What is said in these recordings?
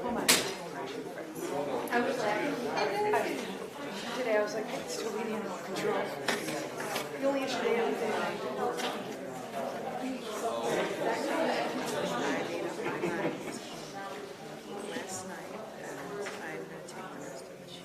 Home on. I was laughing. Today I was like, it's totally out of control. The only issue they have is last night, I'm going to take the rest of the sheet.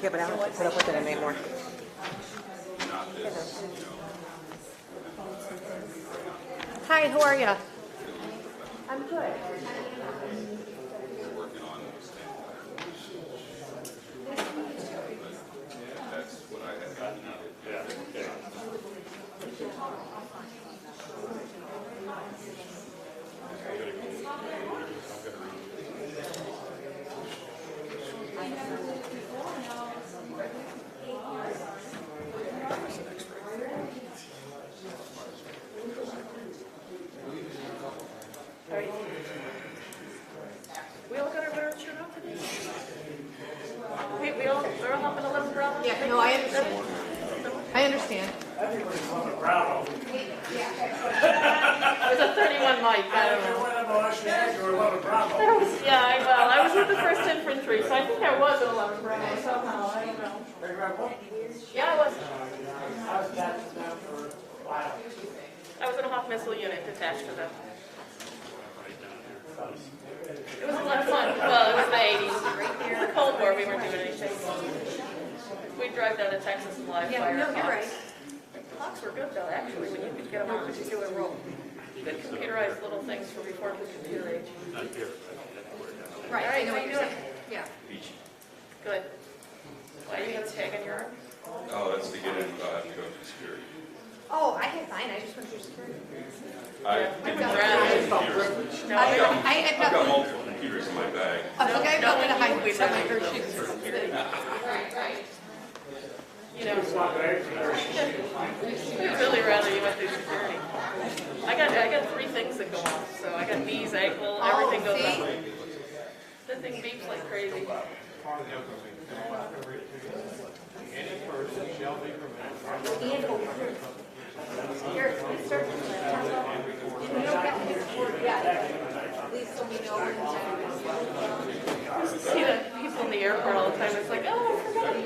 Yeah, but I don't have to put up with it anymore. Hi, how are you? I'm good. We all got our wear shirt on today? We're all hopping 11 Bravo? Yeah, no, I understand. I understand. It's a 31 mic, I don't know. I was with the 1st Infantry, so I think I was at 11 Bravo somehow, I don't know. Yeah, I was. I was in a Hawk missile unit detached to them. It was a lot of fun. Well, it was the 80s. The Cold War, we weren't doing anything. We'd drive down to Texas and live fire. No, you're right. Hawks were good though, actually, when you could get them on a particular role. Good computerized little things from before the computer age. Right, I know what you're saying. Yeah. Good. Why are you going to tag on your arm? Oh, that's to get in, I have to go through security. Oh, I can find. I just went through security. I've got multiple computers in my bag. Okay, I'm going to hide We've some had of her those shoes. for security. Right. You know, I'd really rather you went through security. I got 3 things that go off, so I got knees, ankle, everything goes see? off. That thing beeps like crazy. Here, please start. You don't get to report yet. Please let me know when it's See the people in the airport all the time. It's like, oh, I forgot. You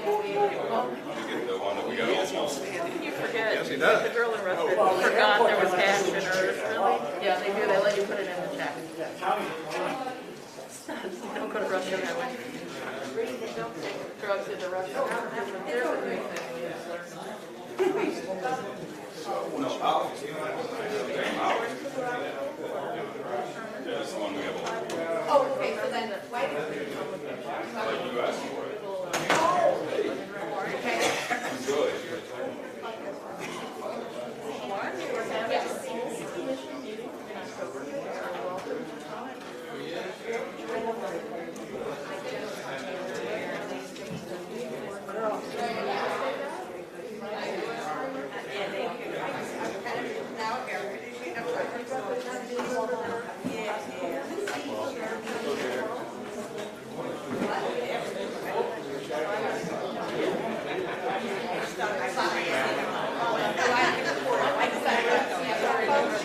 get the one that we got almost. You forget. Yes, he does. The girl in Russia forgot there was cash in hers. Really? Yeah, they do. They let you put it in the check. Don't go to Russia that way. Don't take drugs into Russia. There's a new thing we just learned. No, hours. Hours. That's the one we have all. Oh, okay, so then, why? Like you asked for it. Okay. Good.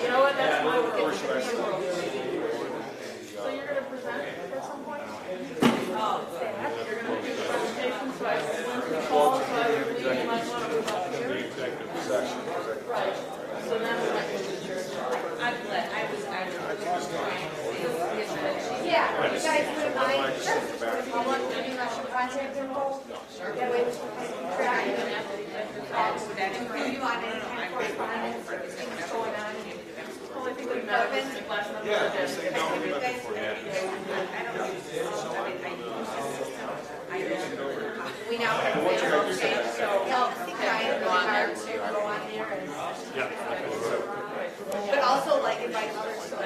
You know what? That's why we're getting to So you're going to present at some point? You're going to do the presentation, so I went to call, so I would believe you might want to move up here. Right. So then we might move to church. Yeah, you guys would mind? Sure. I want to give you Russian contact info. Sure. Yeah, wait. Track. Do you want any kind of correspondence or things going on? Well, I think we met with the class number. Yeah, just say no, we left before that. We now have a payroll change, so help Ryan go on there to go on there and. But also like invite others. So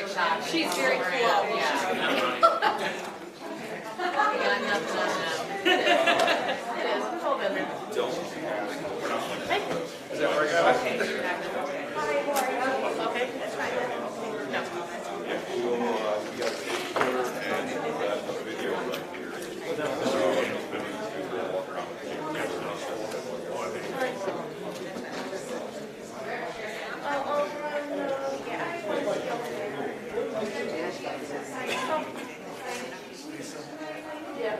She's very cool. Yeah. Got nothing on that. It is. We've all been there. Is that where I got it? Okay, that's fine. No. We got a picture and a video right here. So, we'll walk around with the Yeah.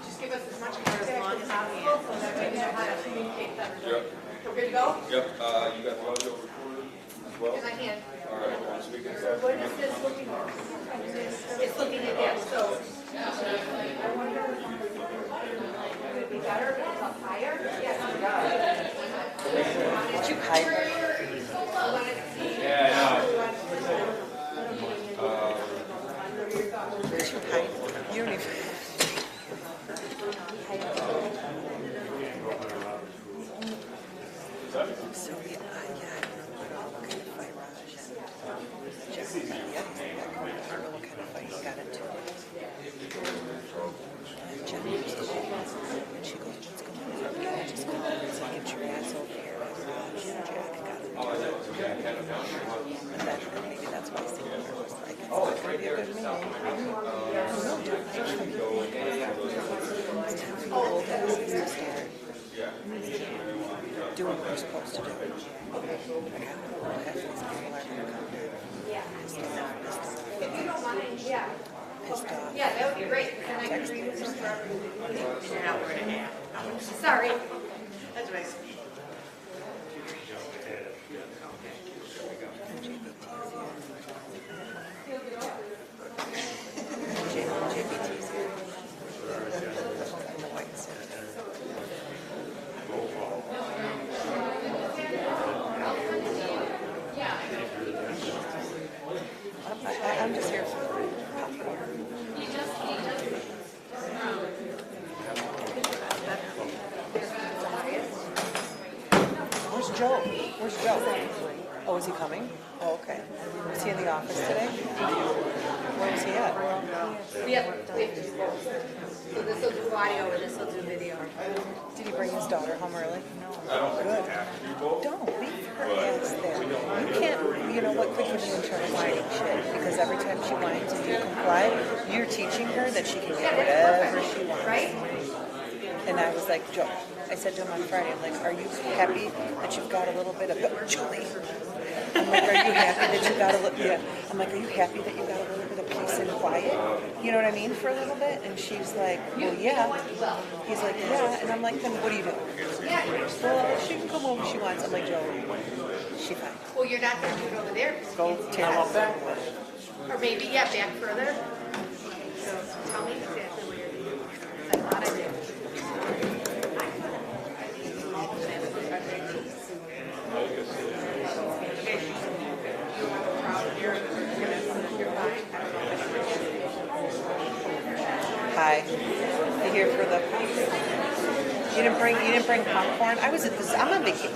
Just give us as much time as long as possible so that we know how to communicate better. Yep. We're good to go? Yep, you got the audio recorded as well? Because I can. All right, one speaker. What is this looking at? It's looking at that, so. I wonder, would it be better if it's up higher? Yes. Did you hide her? Did you hide? You don't even. So yeah, what kind of fight Raj and Jeff, I don't know what kind of fight he got into. And Jen was calling, and she goes, "What's going on?" Can I just call and say, "Get your ass over here." And Raj and Jack got into it. And then maybe that's why Stephen was like, "It's not going to be a good meeting." It's time for you old asses to start doing what you're supposed to do. Like, I don't know half these people are going to come down. Pissed off. If you don't want it, yeah. Pissed off. Yeah, that would be great. Then I can read this for everybody. You're not wearing a hat. Sorry. That's right. JBT's here. In the white suit. I'm just here for popcorn. Where's Joe? Where's Joe? Oh, is he coming? Oh, okay. Was he in the office today? Where was he at? We have to do both. So this will do audio and this will do video. Did he bring his daughter home early? I don't think Good. we have to do both. Don't leave her ass there. You can't, you know what, quit giving internal whining shit, because every time she whines and you comply, you're teaching her that she can get whatever she wants. Right? And I was like, Joe, I said to him on Friday, I'm like, are you happy that you've got a little bit of, Julie, I'm like, are you happy that you got a little, yeah, I'm like, are you happy that you got a little bit of peace and quiet? You know what I mean, for a little bit? And she's like, well, yeah. He's like, yeah. And I'm like, then what do you do? Well, she can come over if she wants. I'm like, Joe, she's fine. Well, you're not going to do it over there. Go tear up back. Or maybe, yeah, back further. So tell me exactly where you're doing. I thought I did. Hi. You here for the? You didn't bring popcorn. I was at this. I'm on vacation.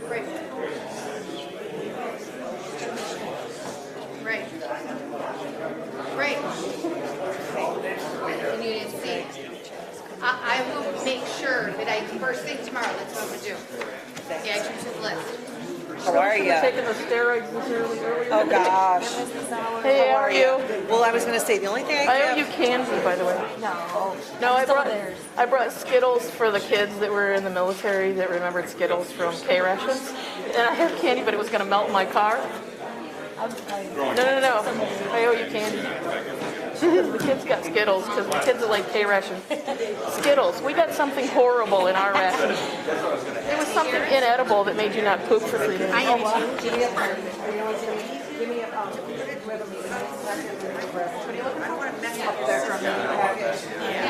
Right. Right. Right. And you didn't see. I will make sure that first thing tomorrow, that's what I'm going to do. Yeah, I choose his list. How are you? Taking the steroids this earlier. Oh gosh. Hey, how are you? Well, I was going to say the only thing I owe you candy, by the way. No, I brought Skittles for the kids that were in the military that remembered Skittles from K rations, and I have candy, but it was going to melt in my car. No. I owe you candy. The kids got Skittles because the kids are like K ration. Skittles. We got something horrible in our ration. It was something inedible that made you not poop for 3 days. I am too. Give me a card. Give me a card. I don't want to mess up there from the package. I mean,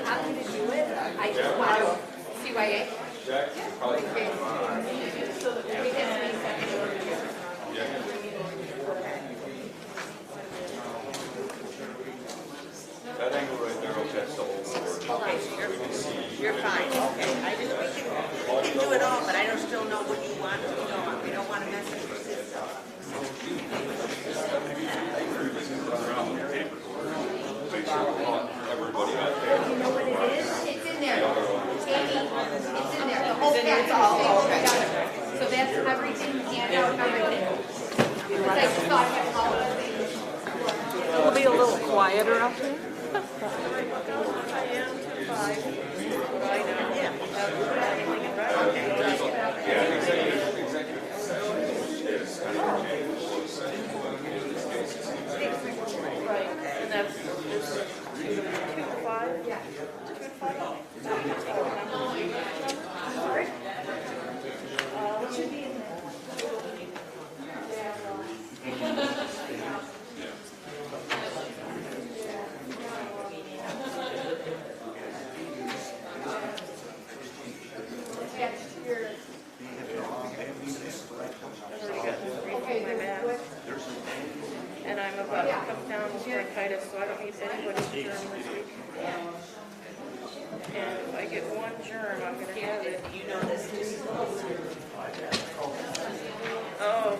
I'm going to do it. I just want to CYA. Jack, probably. That angle right there, okay, that's the whole board. Okay, you're fine, okay. I just, we can do it all, but I don't still know what you want to know. We don't want to mess with the system. Around with the paper. Make sure we want everybody out there. You know what it is? It's in there. Amy, it's in there. The whole package. So that's everything, handout, everything. I just thought I had all of these. It'll be a little quieter up here. Right, and that's, is it 2 to 5? Yeah. 2 to 5? Sorry? It should be in there. And I'm about to come down with bronchitis, so I don't need anybody's germ this week. And if I get one germ, I'm gonna have it. You know this is. Oh,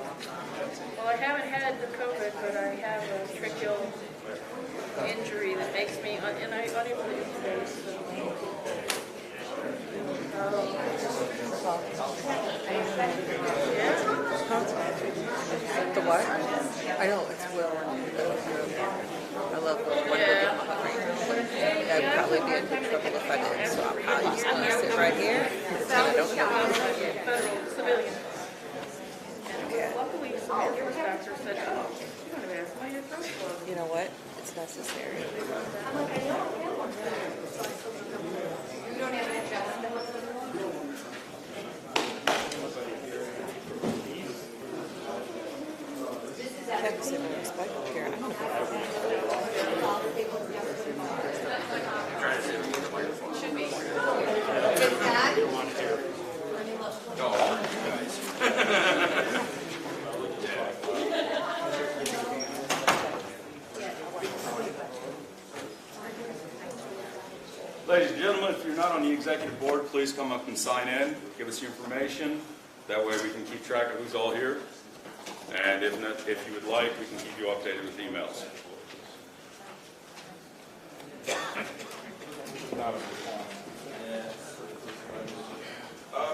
well, I haven't had the COVID, but I have a tracheal injury that makes me unable to use those. The what? I know, it's Will. I love Will. I want to go give him a hug right now. That'd probably be a good trouble if I did, so I'm probably just going to sit right here. And I don't know. Federal, civilian. And luckily, some insurance doctor said, oh, you don't have asthma, your throat's closed. You know what? It's necessary. I'm like, I don't have one. You don't have an adjustment. Texas and a spike up here. I'm going to go for that. It's not? Ladies and gentlemen, if you're not on the executive board, please come up and sign in. Give us your information. That way we can keep track of who's all here. And if not, if you would like, we can keep you updated with emails.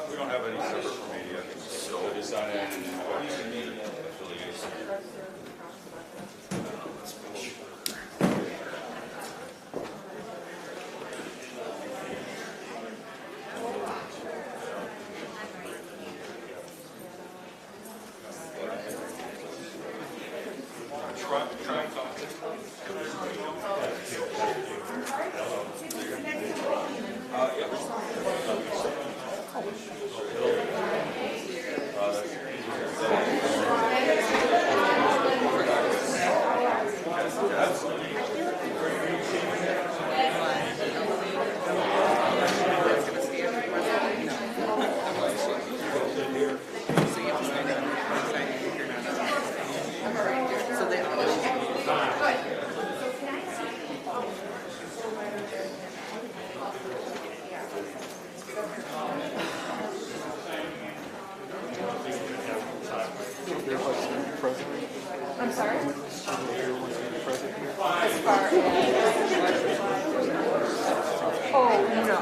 We don't have any separate for media, so just sign in and affiliates. Try and talk. I'm sorry? Oh, no.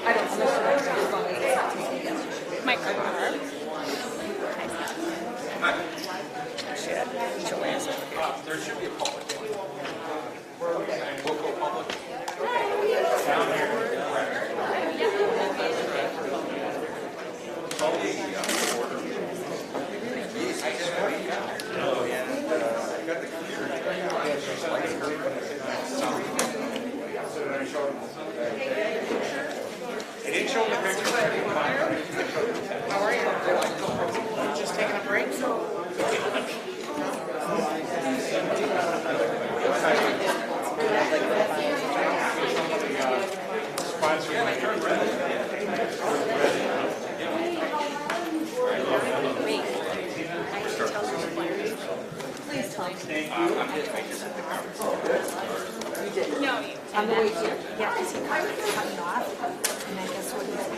I don't know. My car. Shit. Show ass over here. There should be a public. We'll go public. They didn't show the picture. How are you? Just taking a break? On the way here? Yeah, because he cut me off, and I guess what he cut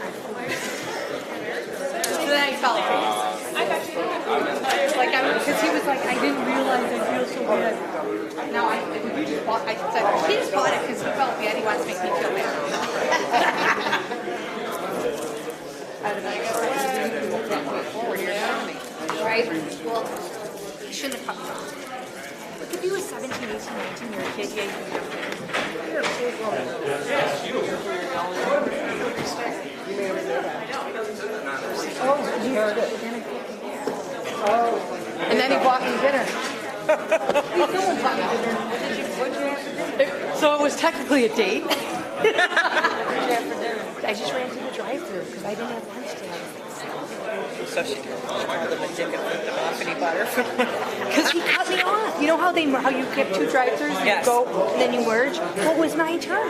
my food. So then I felt like because he was like, I didn't realize I feel so bad. No, I didn't. He just bought, I said, he just bought it because he felt bad. He wants to make me feel bad. Right? Well, he shouldn't have cut me off. Look, if he was 17, 18, 19, you're a kid, yeah, you're a big woman. Oh, he heard it. Oh. And then he bought me dinner. He still bought me dinner. What'd you have for dinner? So it was technically a date. What'd you have for dinner? I just ran through the drive-thru because I didn't have lunch today. So she called him a dick and flipped him off, and he bought her. Because he cut me off. You know how you have two drive-thrus and Yes. you go and then you merge? Well, it was my turn.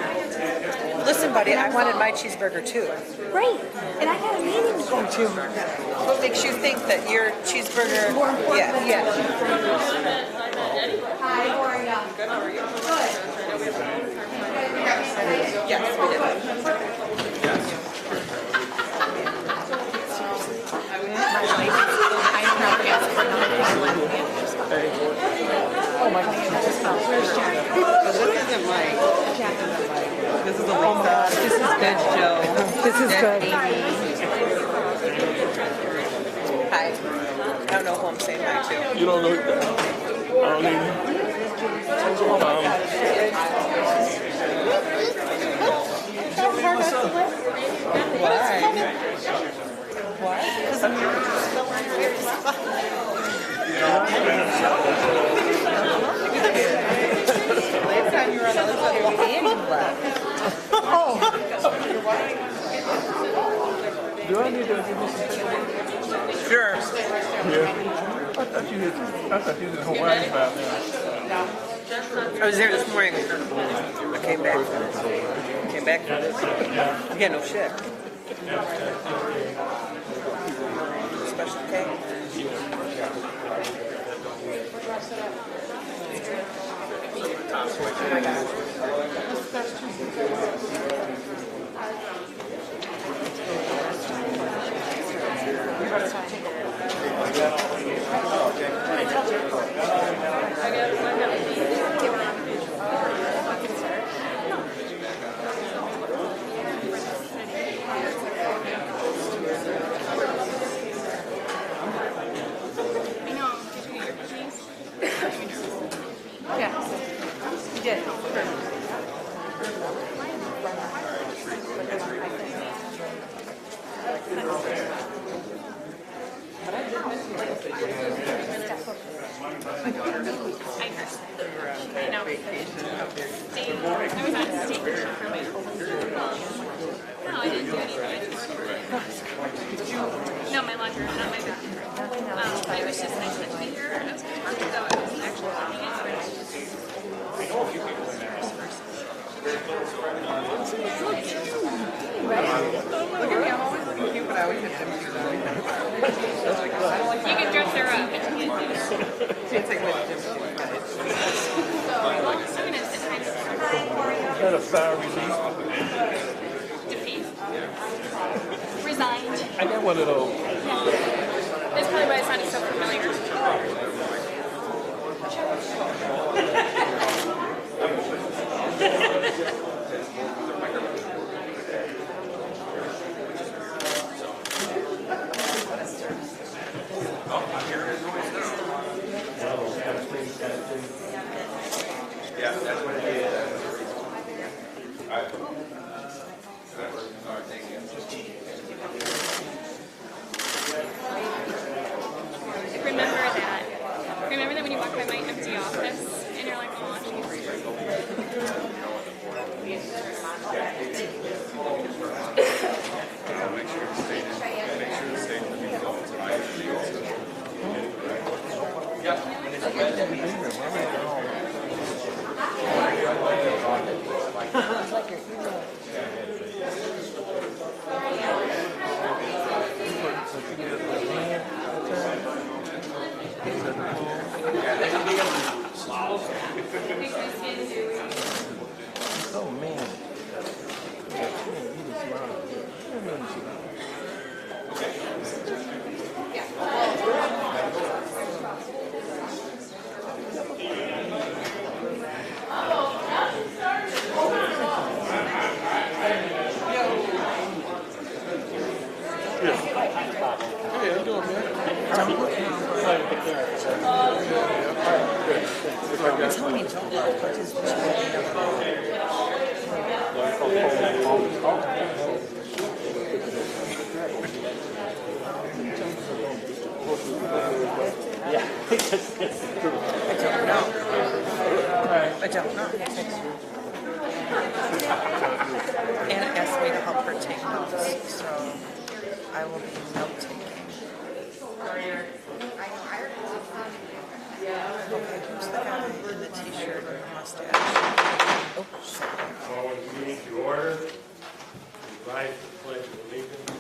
Listen, buddy, I wanted my cheeseburger too. Right. And I had a meeting to go to. What makes you think that your cheeseburger? More important Yeah, than yeah. Hi, how are you? Good, how are you? Good. Yes, we did. I don't know if it's for another Oh my God. Where's Jack? This isn't Mike. Jack. This is Elisa. This is good, Joe. This is good. Hi. I don't know who I'm saying hi to. You don't know that. I don't even. Last time you were on the other side of the Andy left. Do I need to give you some paperwork? Sure. Yeah. I thought you did Hawaii by now. I was there this morning. I came back. Came back for this. Yeah, no shit. Special K. Yeah. You did. No, my laundry, not my bathroom. But it was just nice to be here. And it was fun, so I was actually loving it. Look at me, I'm always looking cute, but I always hit them too. You can dress her up, but you can't do her. Can't take away the gym. Well, I'm going to sit behind Is that a fire release? defeat. Resigned. I got one of those. Yeah. That's probably why it sounded so familiar. Remember that when you walk by my empty office and you're like, oh, geez. It's like your email. Don't look now. Tell me, don't look. What is what I don't know. Anna asked me to help her take notes, so I will be note taking. Okay, who's the guy in the t-shirt and the mustache? Oh, sorry. Calling the meeting to order. Rise to the pledge of allegiance.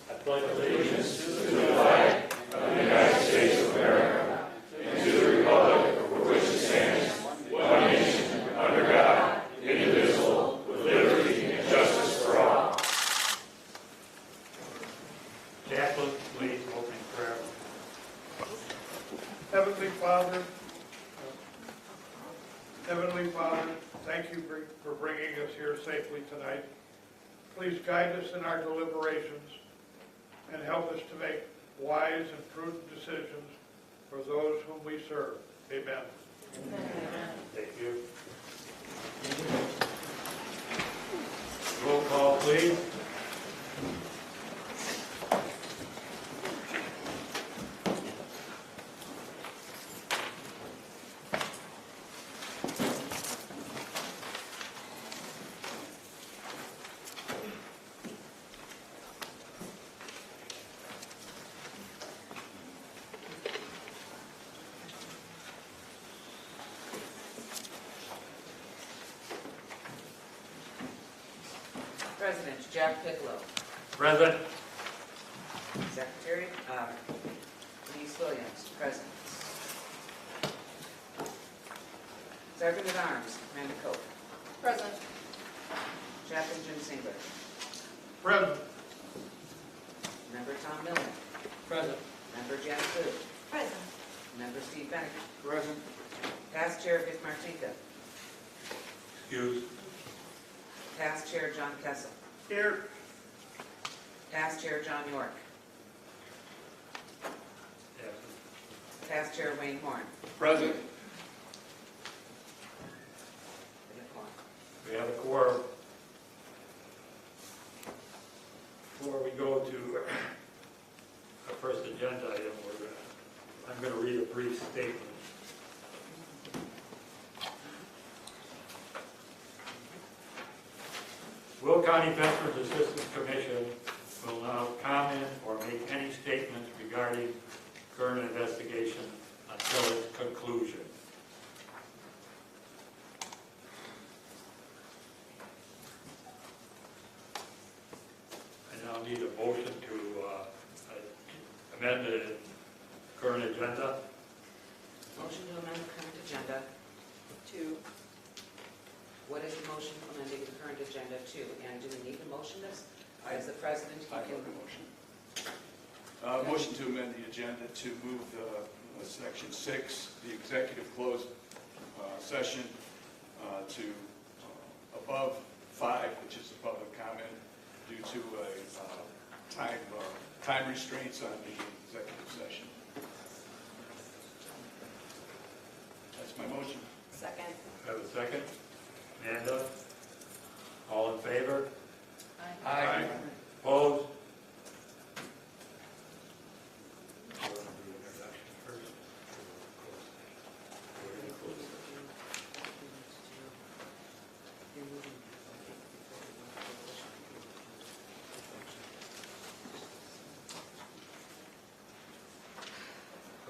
I pledge allegiance to the flag of the United States of America and to the republic for which it stands, one nation, under God, indivisible, with liberty and justice for all. Chaplain, please open prayer. Heavenly Father, thank you for bringing us here safely tonight. Please guide us in our deliberations and help us to make wise and prudent decisions for those whom we serve. Amen. Thank you. Roll call, please. President Jack Piccolo. Present. Secretary Denise Williams, present. Sergeant at Arms Amanda Cope. Present. Chaplain Jim Singler. Present. Member Tom Miller. Present. Member Janet Booth. Present. Member Steve Bennett. Present. Past Chair Vic Martinka. Excuse. Past Chair John Kessel. Here. Past Chair John York. Yes. Past Chair Wayne Horn. Present. We have a quorum. Before we go to our first agenda item, I'm going to read a brief statement. Will County Veterans Assistance Commission will now comment or make any statements regarding current investigation until its conclusion. I now need a motion to amend the current agenda. Motion to amend the current agenda to, what is the motion amending the current agenda to? And do we need to motion this? As the president, he can. Motion to amend the agenda to move section 6, the executive closed session, to above 5, which is the public comment, due to time restraints on the executive session. That's my motion. Second. Have a second? Amanda? All in favor? Aye. Opposed?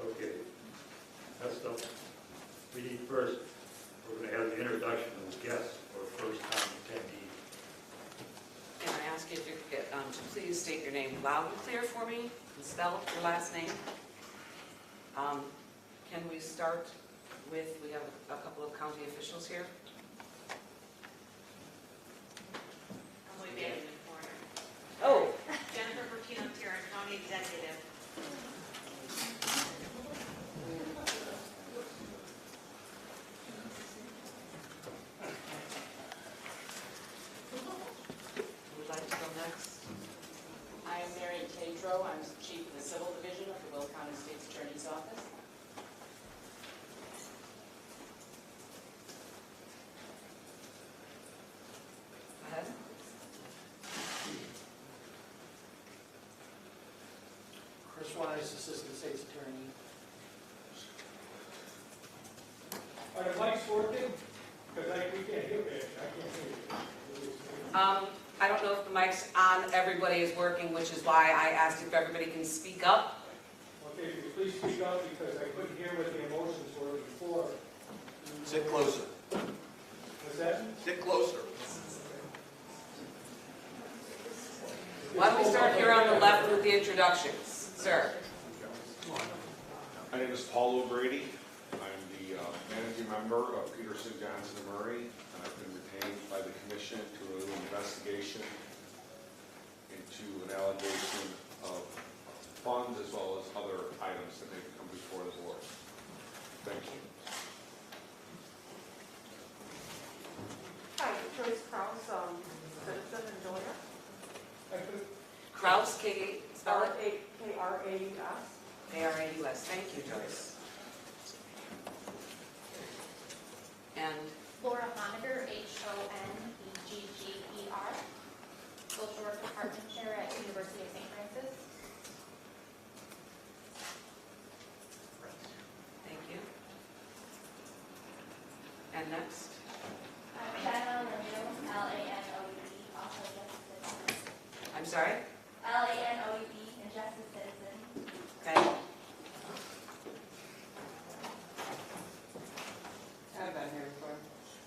Okay. Next up, we need first, we're going to have the introduction of guests or first-time attendees. Can I ask you to please state your name loud and clear for me and spell your last name? Can we start with, we have a couple of county officials here. I'm way back in the corner. Oh, Jennifer Bertino, Tarrant County Executive. Wise, Assistant State's Attorney. Are the mics working? Because we can't hear it. I can't hear you. I don't know if the mic's on, everybody is working, which is why I asked if everybody can speak up. Okay, if you please speak up because I couldn't hear what the emotions were before. Sit closer. Was that? Sit closer. Why don't we start here on the left with the introductions? Sir? My name is Paul O'Grady. I'm the managing member of Peterson, Johnson & Murray, and I've been retained by the commission to do an investigation into an allegation of funds as well as other items that may come before the board. Thank you. Hi, Joyce Krause, citizen in Georgia. Kraus, K, spell it? K-R-A-U-S. A-R-A-U-S. Thank you, Joyce. And Laura Honager, H-O-N-E-G-G-E-R, Social Work Department Chair at University of St. Francis. thank you. And next? Lanoe, L-A-N-O-U-E, also Justice Citizen. I'm sorry? L-A-N-O-U-E, and Justice Citizen. Okay. I've been here before.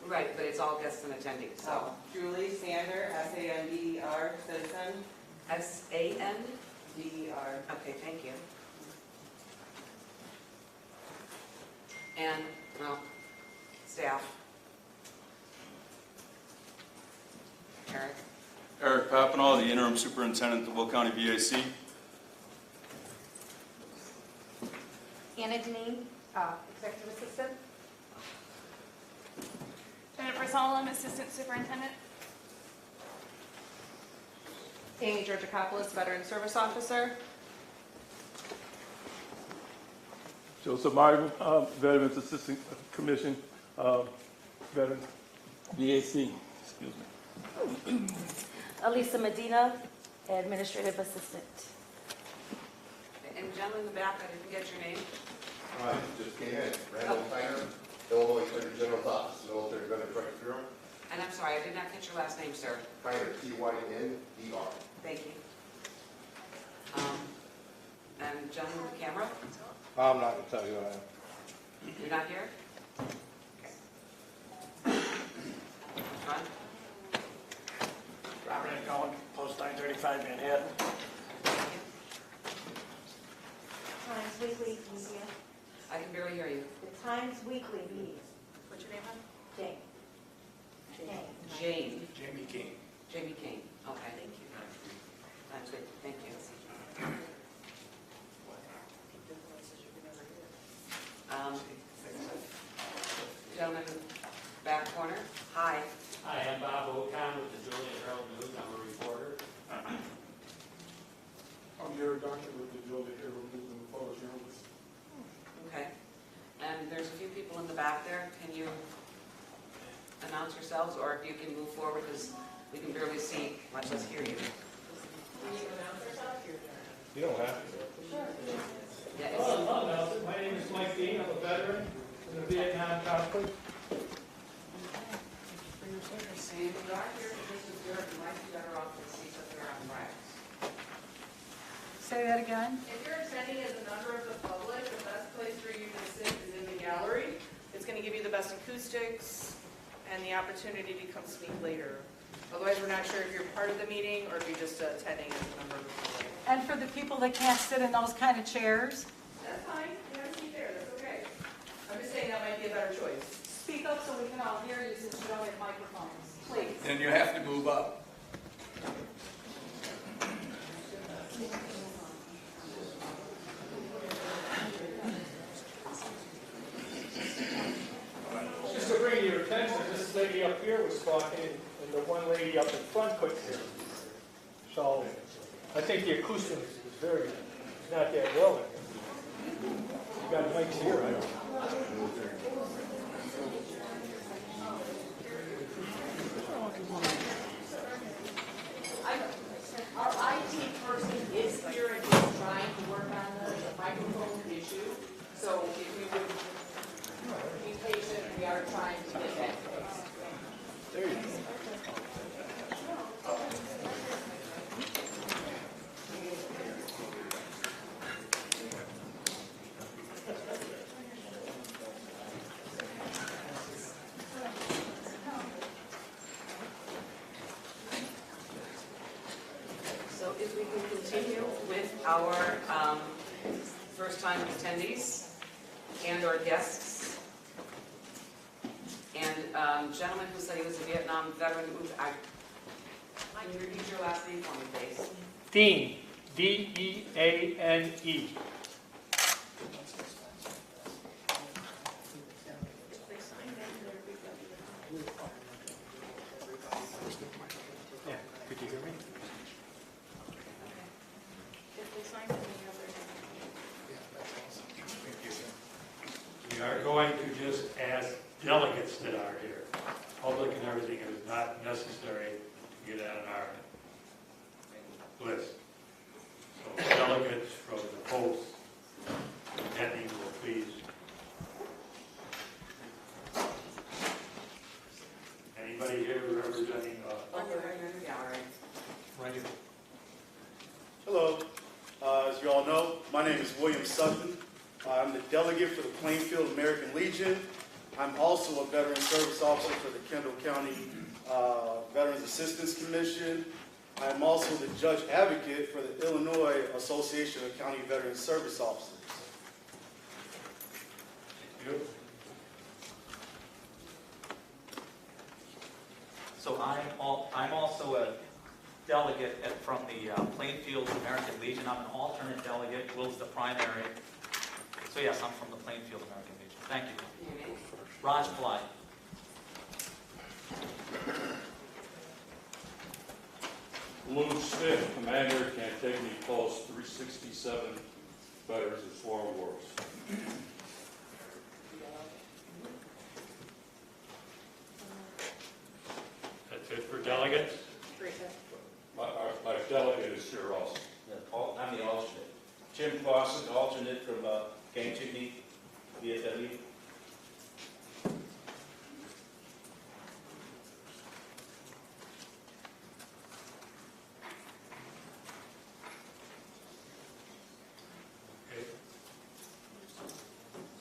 Right, but it's all guests and attendees, so. Julie Sander, S-A-N-D-E-R, citizen, S-A-N? D-E-R. Okay, thank you. And, well, staff. Eric? Eric Papinall, the interim superintendent of Will County VAC. Anna Deneen, executive assistant. Jennifer Solomon, Assistant Superintendent. Amy Georgakopoulos, veteran service officer. Joseph Martin, Veterans Assistant Commission, Veterans VAC, excuse me. Elisa Medina, administrative assistant. And gentleman in the back, I didn't get your name. Hi, just came in. Randall Tyner, Illinois Attorney General's Office, Military Veterans Rights Bureau. And I'm sorry, I did not catch your last name, sir. Tyner, T-Y-N-E-R. Thank you. And gentleman with the camera, I'm not going to tell you who I am. you're not here? Okay. Ron? Robert N. Cohen, Post 935 Manhattan. Times Weekly Media. I can barely hear you. The Times Weekly Media. What's your name, hon? Jane. Jane. Jamie King. Jamie King. Okay, thank you. That's good, thank you. Gentleman, back corner. Hi. Hi, I'm Bob Ocon with the Joliet Herald News. I'm a reporter. I'm Gary Duncan with the Joliet Herald News and Photo Journalist. Okay. And there's a few people in the back there. Can you announce yourselves, or if you can move forward, because we can barely see, much less hear you. You don't have to. Yeah, Hello, Nelson. My name is Mike Dean. I'm a veteran in the Vietnam conflict. And if you are here, this is Europe, you might be better off with seats up there on the right. Say that again. If you're attending as a member of the public, the best place for you to sit is in the gallery. It's going to give you the best acoustics and the opportunity to come speak later. Otherwise, we're not sure if you're part of the meeting or if you're just attending as a member of the public. And for the people that can't sit in those kind of chairs, That's fine. You have a seat there. That's okay. I'm just saying that might be a better choice. speak up so we can all hear you since you don't have microphones, please. Then you have to move up. Just to bring to your attention, this lady up here was talking, and the one lady up in front couldn't hear. So I think the acoustics is very, not that well in here. You got mics here, I don't. Our IT person is here and he's trying to work on this. are trying to get that fixed. There you go. So if we can continue with our first-time attendees and our guests. And gentleman who said he was a Vietnam veteran, can you repeat your last name for me, please? Dean, D-E-A-N-E. Yeah, could you hear me? We are going to just ask delegates that are here. Public and everything is not necessary to get on our list. So delegates from the post attending will please. Anybody here representing right here? Hello. As you all know, my name is William Sutton. I'm the delegate for the Plainfield American Legion. I'm also a veteran service officer for the Kendall County Veterans Assistance Commission. I'm also the judge advocate for the Illinois Association of County Veteran Service Officers. Thank you. So I'm also a delegate from the Plainfield American Legion. I'm an alternate delegate. Will's the primary. So yes, I'm from the Plainfield American Legion. Thank you. Raj Pillai. Lou Smith, Commander, Cantigny Post 367, Veterans of Foreign Wars. That's it for delegates? My delegate is here also. I'm the alternate. Jim Clausen, alternate from Cantigny, VFW. Okay.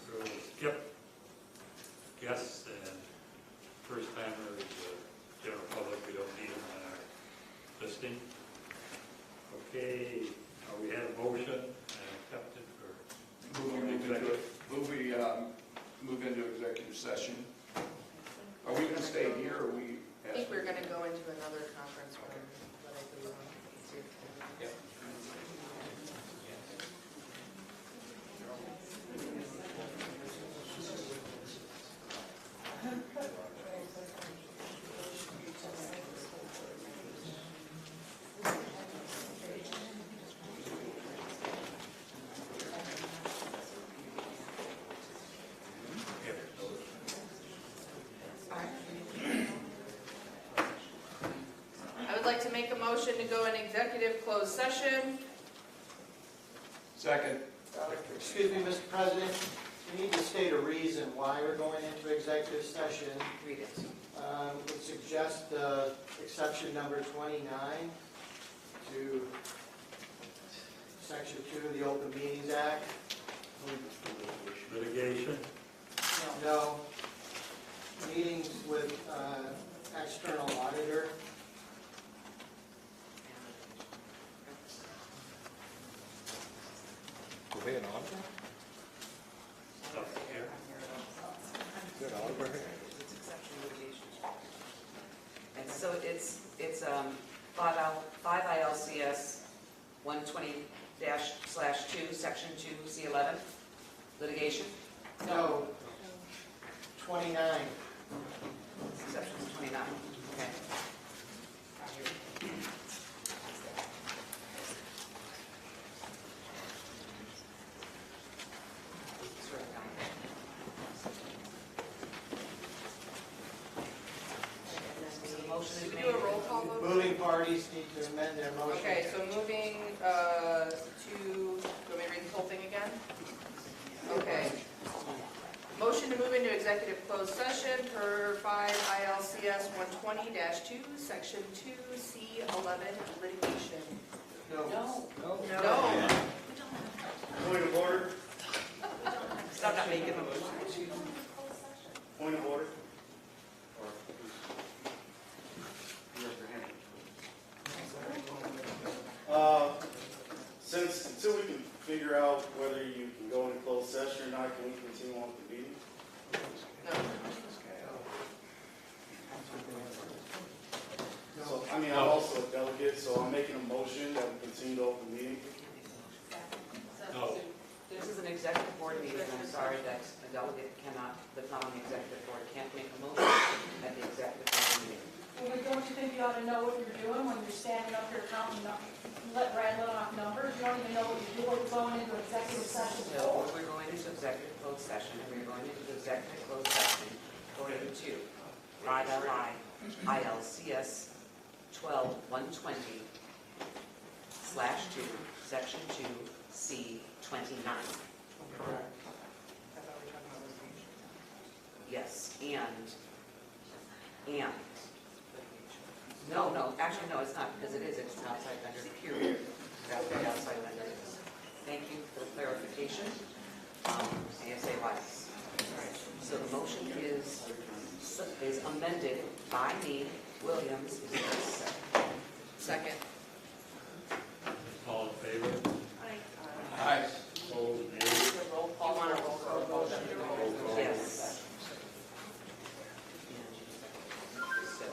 So we'll skip guests and first timers, general public, we don't need them on our listing. Okay, we had a motion and accepted for Move into executive session. Are we going to stay here, or are we? I think we're going to go into another conference room, but I believe Yeah. I would like to make a motion to go in executive closed session. Second. Excuse me, Mr. President, we need to state a reason why we're going into executive session. Read it. Would suggest exception number 29 to section 2 of the Open Meetings Act. litigation. No. Meetings with external auditor. Are they an auditor? Is there an auditor here? And so it's 5 ILCS 120-/2, section 2C11, litigation. No. 29. Section 29. Okay. Should we do a roll call vote? Moving parties need to amend their motion. Okay, so moving to, do you want me to read the whole thing again? Okay. Motion to move into executive closed session per 5 ILCS 120-2, section 2C11, litigation. No. No. Point of order. I'm not making a motion. Point of order. Until we can figure out whether you can go into closed session or not, can we continue on with the meeting? So, I mean, I'm also a delegate, so I'm making a motion that we continue to open the meeting. No. This is an executive board meeting, and I'm sorry that a delegate cannot, that's not on the executive board, can't make a motion at the executive board meeting. Well, don't you think you ought to know what you're doing when you're standing up here counting, rattling off numbers? You don't even know what you're doing going into executive session. So we're going into executive closed session, and we're going into executive closed session according to 5 ILCS 12-120/2, section 2C29. Yes, and, no, actually, no, it's not, because it's an outside vendor, period. That's what the outside vendor is. Thank you for the clarification. ASA wise. So the motion is amended by me, Williams, is there a second? Second. All in favor? Aye. Opposed, nay? You want a roll call vote? Yes. So,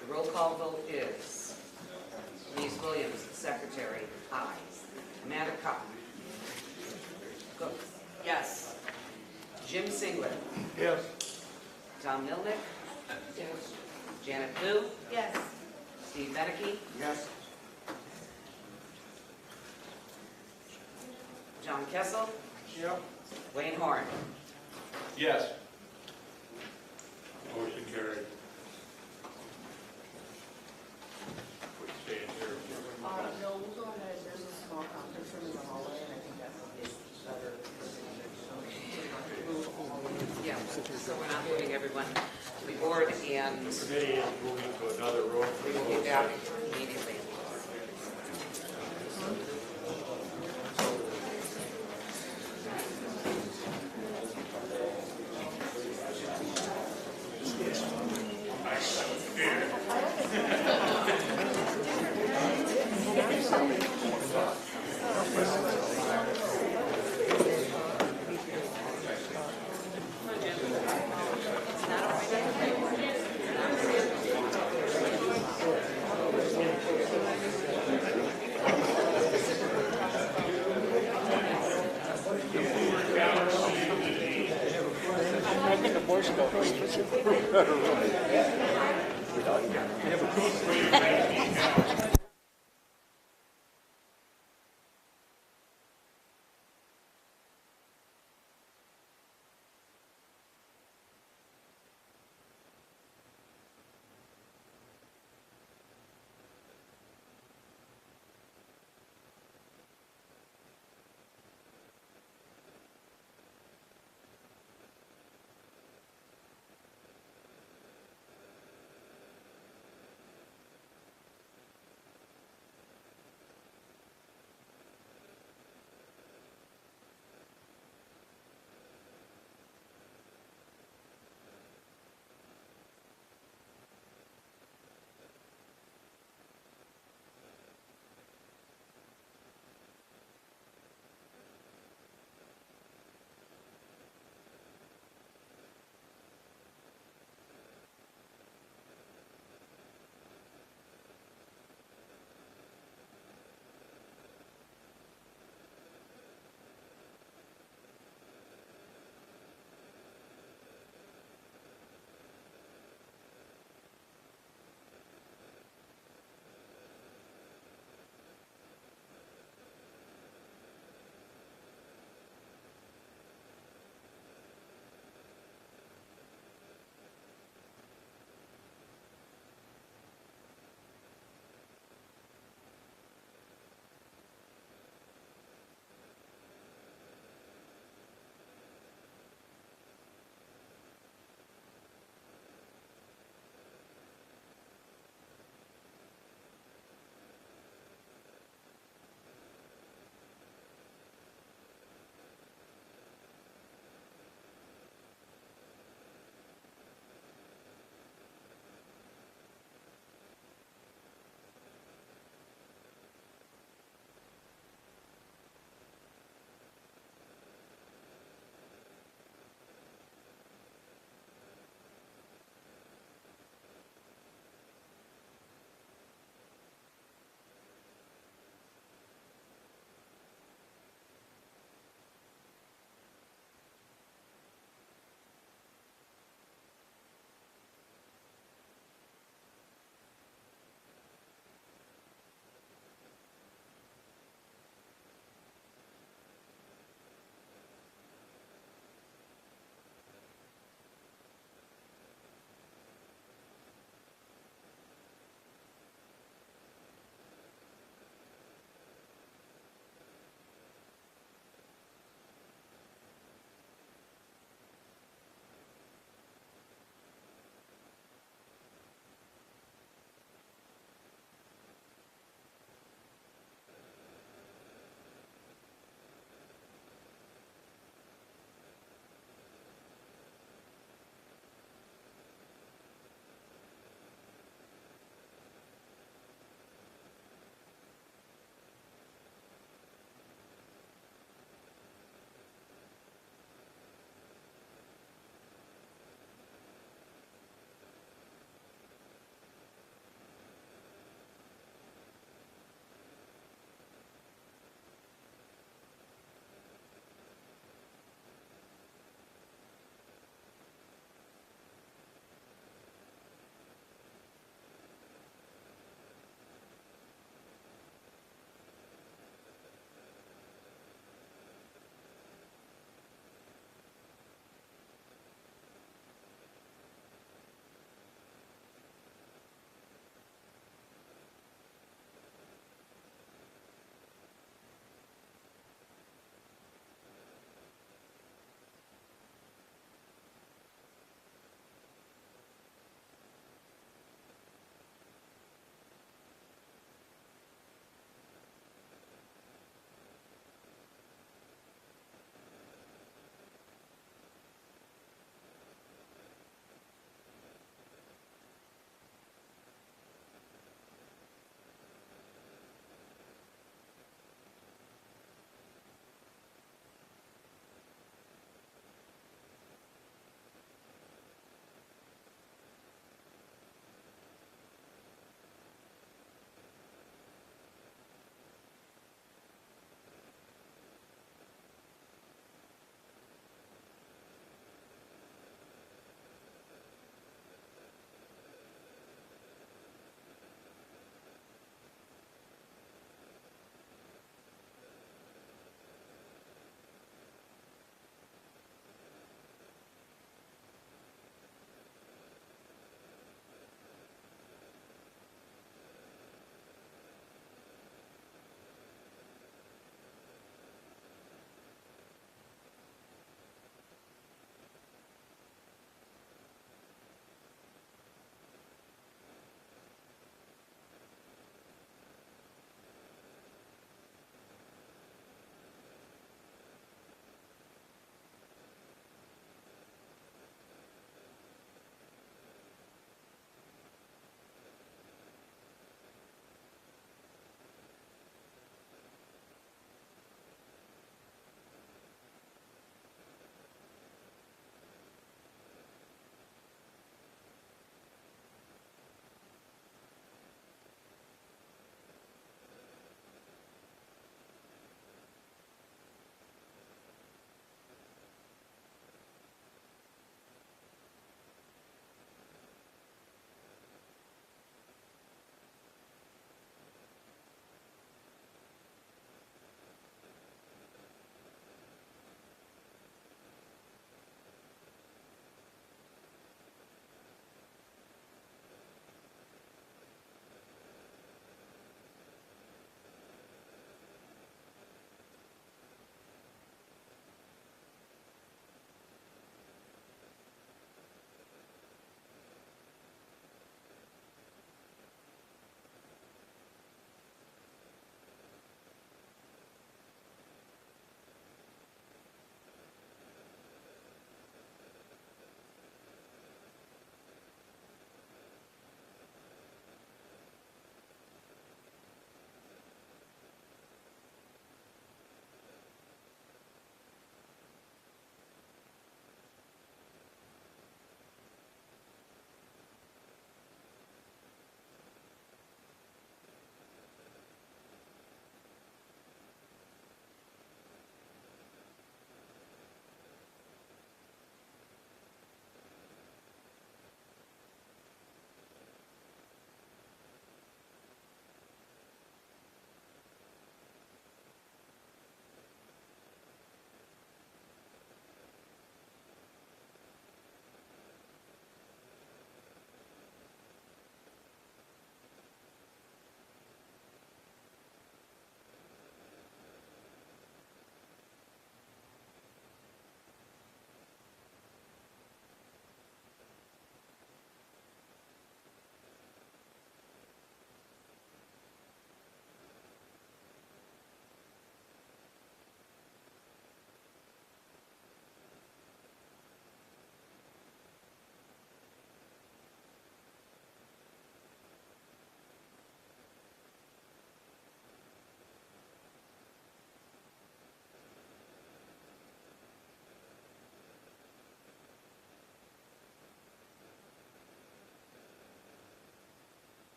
the roll call vote is Denise Williams, Secretary, aye. Amanda Cotton. Cook. Yes. Jim Singlet. Yes. Tom Milnick. Yes. Janet Blue. Yes. Steve Beneke. Yes. John Kessel. Yep. Wayne Horn. Yes. Motion carried. Stand here. No, we'll go ahead. There's a small conference room in the hallway, and I think that's better. Yeah, so we're not moving everyone to the board, and The committee is moving to another room. we will be back immediately. I think the boys go first.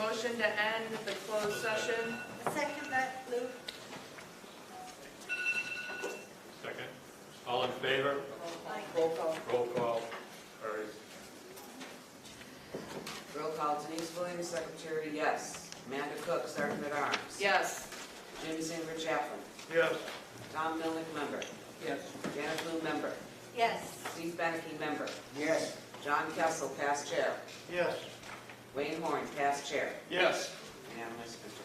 motion to end the closed session. Second that, Luke. Second. All in favor? Roll call. Roll call. All right. Roll call, Denise Williams, Secretary, yes. Amanda Cook, Sergeant at Arms. Yes. Jim Singer, Chaplain. Yes. Tom Milnick, member. Yes. Janet Blue, member. Yes. Steve Beneke, member. Yes. John Kessel, past chair. Yes. Wayne Horn, past chair. Yes. Unanimous, Mr.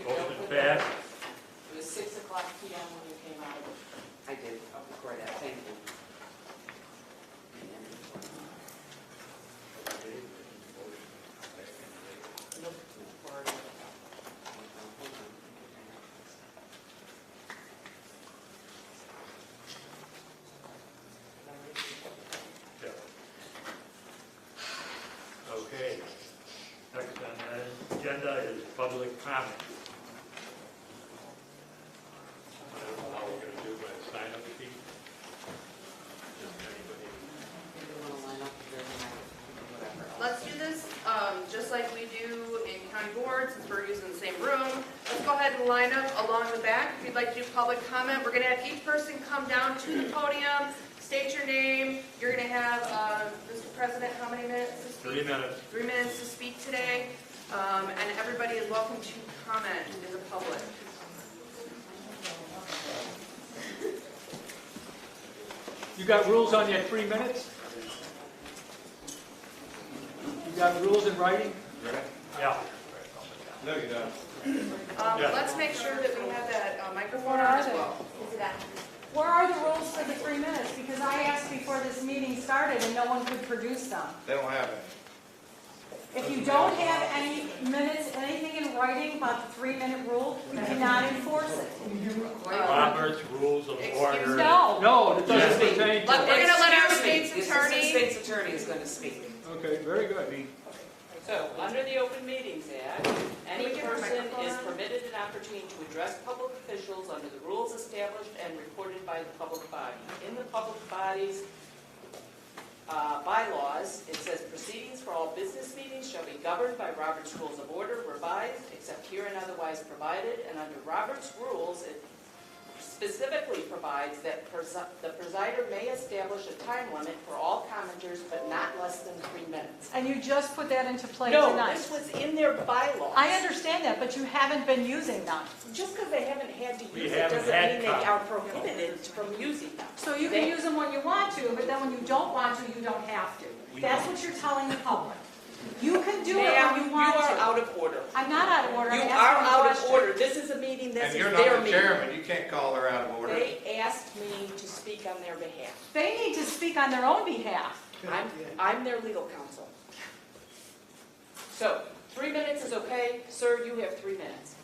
President. Motion passed. It was 6 o'clock PM when you came out. I did, before that, thank you. Yeah. Okay. Next on the agenda is public comment. I don't know how we're going to do, but sign up sheet. Let's do this just like we do in county board, since we're using the same room. Let's go ahead and line up along the back. If you'd like to do public comment, we're going to have each person come down to the podium, state your name. You're going to have, Mr. President, how many minutes to speak? 3 minutes. 3 minutes to speak today. And everybody is welcome to comment in the public. You got rules on your 3 minutes? You got rules in writing? Yeah. No, you don't. Let's make sure that we have that microphone on as well. Where are the rules for the 3 minutes? Because I asked before this meeting started and no one could produce them. They don't have it. If you don't have any minutes, anything in writing about the 3-minute rule, you cannot enforce it. Robert's Rules of Order. No. No, it doesn't pertain to. We're going to let our Excuse state's me. The attorney. Assistant State's Attorney is going to speak. Okay, very good. So, under the Open Meetings Act, any Can we get her person microphone is on? permitted an opportunity to address public officials under the rules established and recorded by the public body. In the public body's bylaws, it says proceedings for all business meetings shall be governed by Robert's Rules of Order revised, except here and otherwise provided, and under Robert's Rules, it specifically provides that the presider may establish a time limit for all commenters, but not less than 3 minutes. And you just put that into play No, tonight. this was in their bylaws. I understand that, but you haven't been using them. Just because they haven't had to We use it haven't doesn't had mean they copies. are prohibited from using them. So you can use them when you want to, but then when you don't want to, you don't have to. That's what you're telling the public. You can do it when you want to. You are out of order. I'm not out of order. You I'm are asking a out of question. order. This is a meeting, this And is you're their not the meeting. chairman, you can't call her out of order. They asked me to speak on their behalf. They need to speak on their own behalf. I'm their legal counsel. So, 3 minutes is okay. Sir, you have 3 minutes.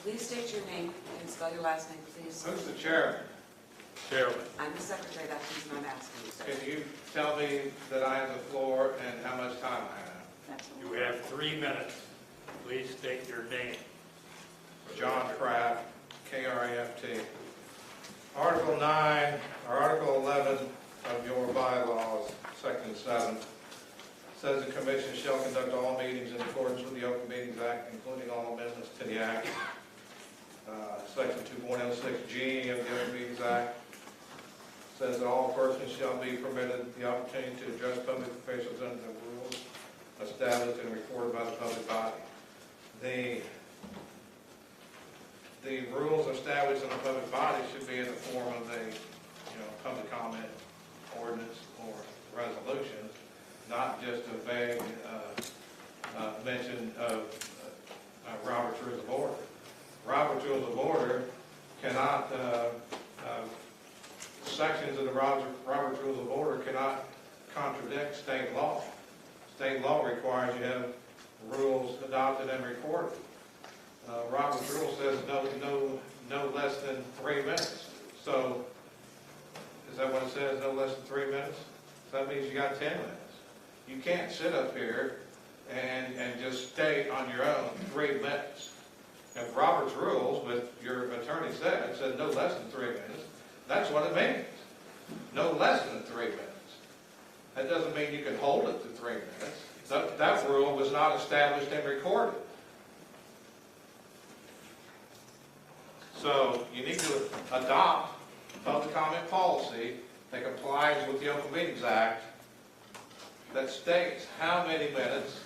Please state your name and spell your last name, please. Who's the chairman? Chairman. I'm the secretary, that's the reason I'm asking you, sir. Can you tell me that I have the floor and how much time I have? You have 3 minutes. Please state your name. John Kraft, K-R-A-F-T. Article 9, or Article 11 of your bylaws, Section 7, says the commission shall conduct all meetings in accordance with the Open Meetings Act, including all amendments to the act. Section 2.06G of the Open Meetings Act says that all persons shall be permitted the opportunity to address public officials under the rules established and recorded by the public body. The rules established in a public body should be in the form of a, public comment, ordinance, or resolution, not just a vague mention of Robert's Rules of Order. Robert's Rules of Order cannot, sections of the Robert's Rules of Order cannot contradict state law. State law requires you have rules adopted and recorded. Robert's Rule says no less than 3 minutes. So, is that what it says, no less than 3 minutes? So that means you got 10 minutes. You can't sit up here and just state on your own 3 minutes. If Robert's Rules, but your attorney said no less than 3 minutes, that's what it means. No less than 3 minutes. That doesn't mean you can hold it to 3 minutes. That rule was not established and recorded. So you need to adopt public comment policy that complies with the Open Meetings Act that states how many minutes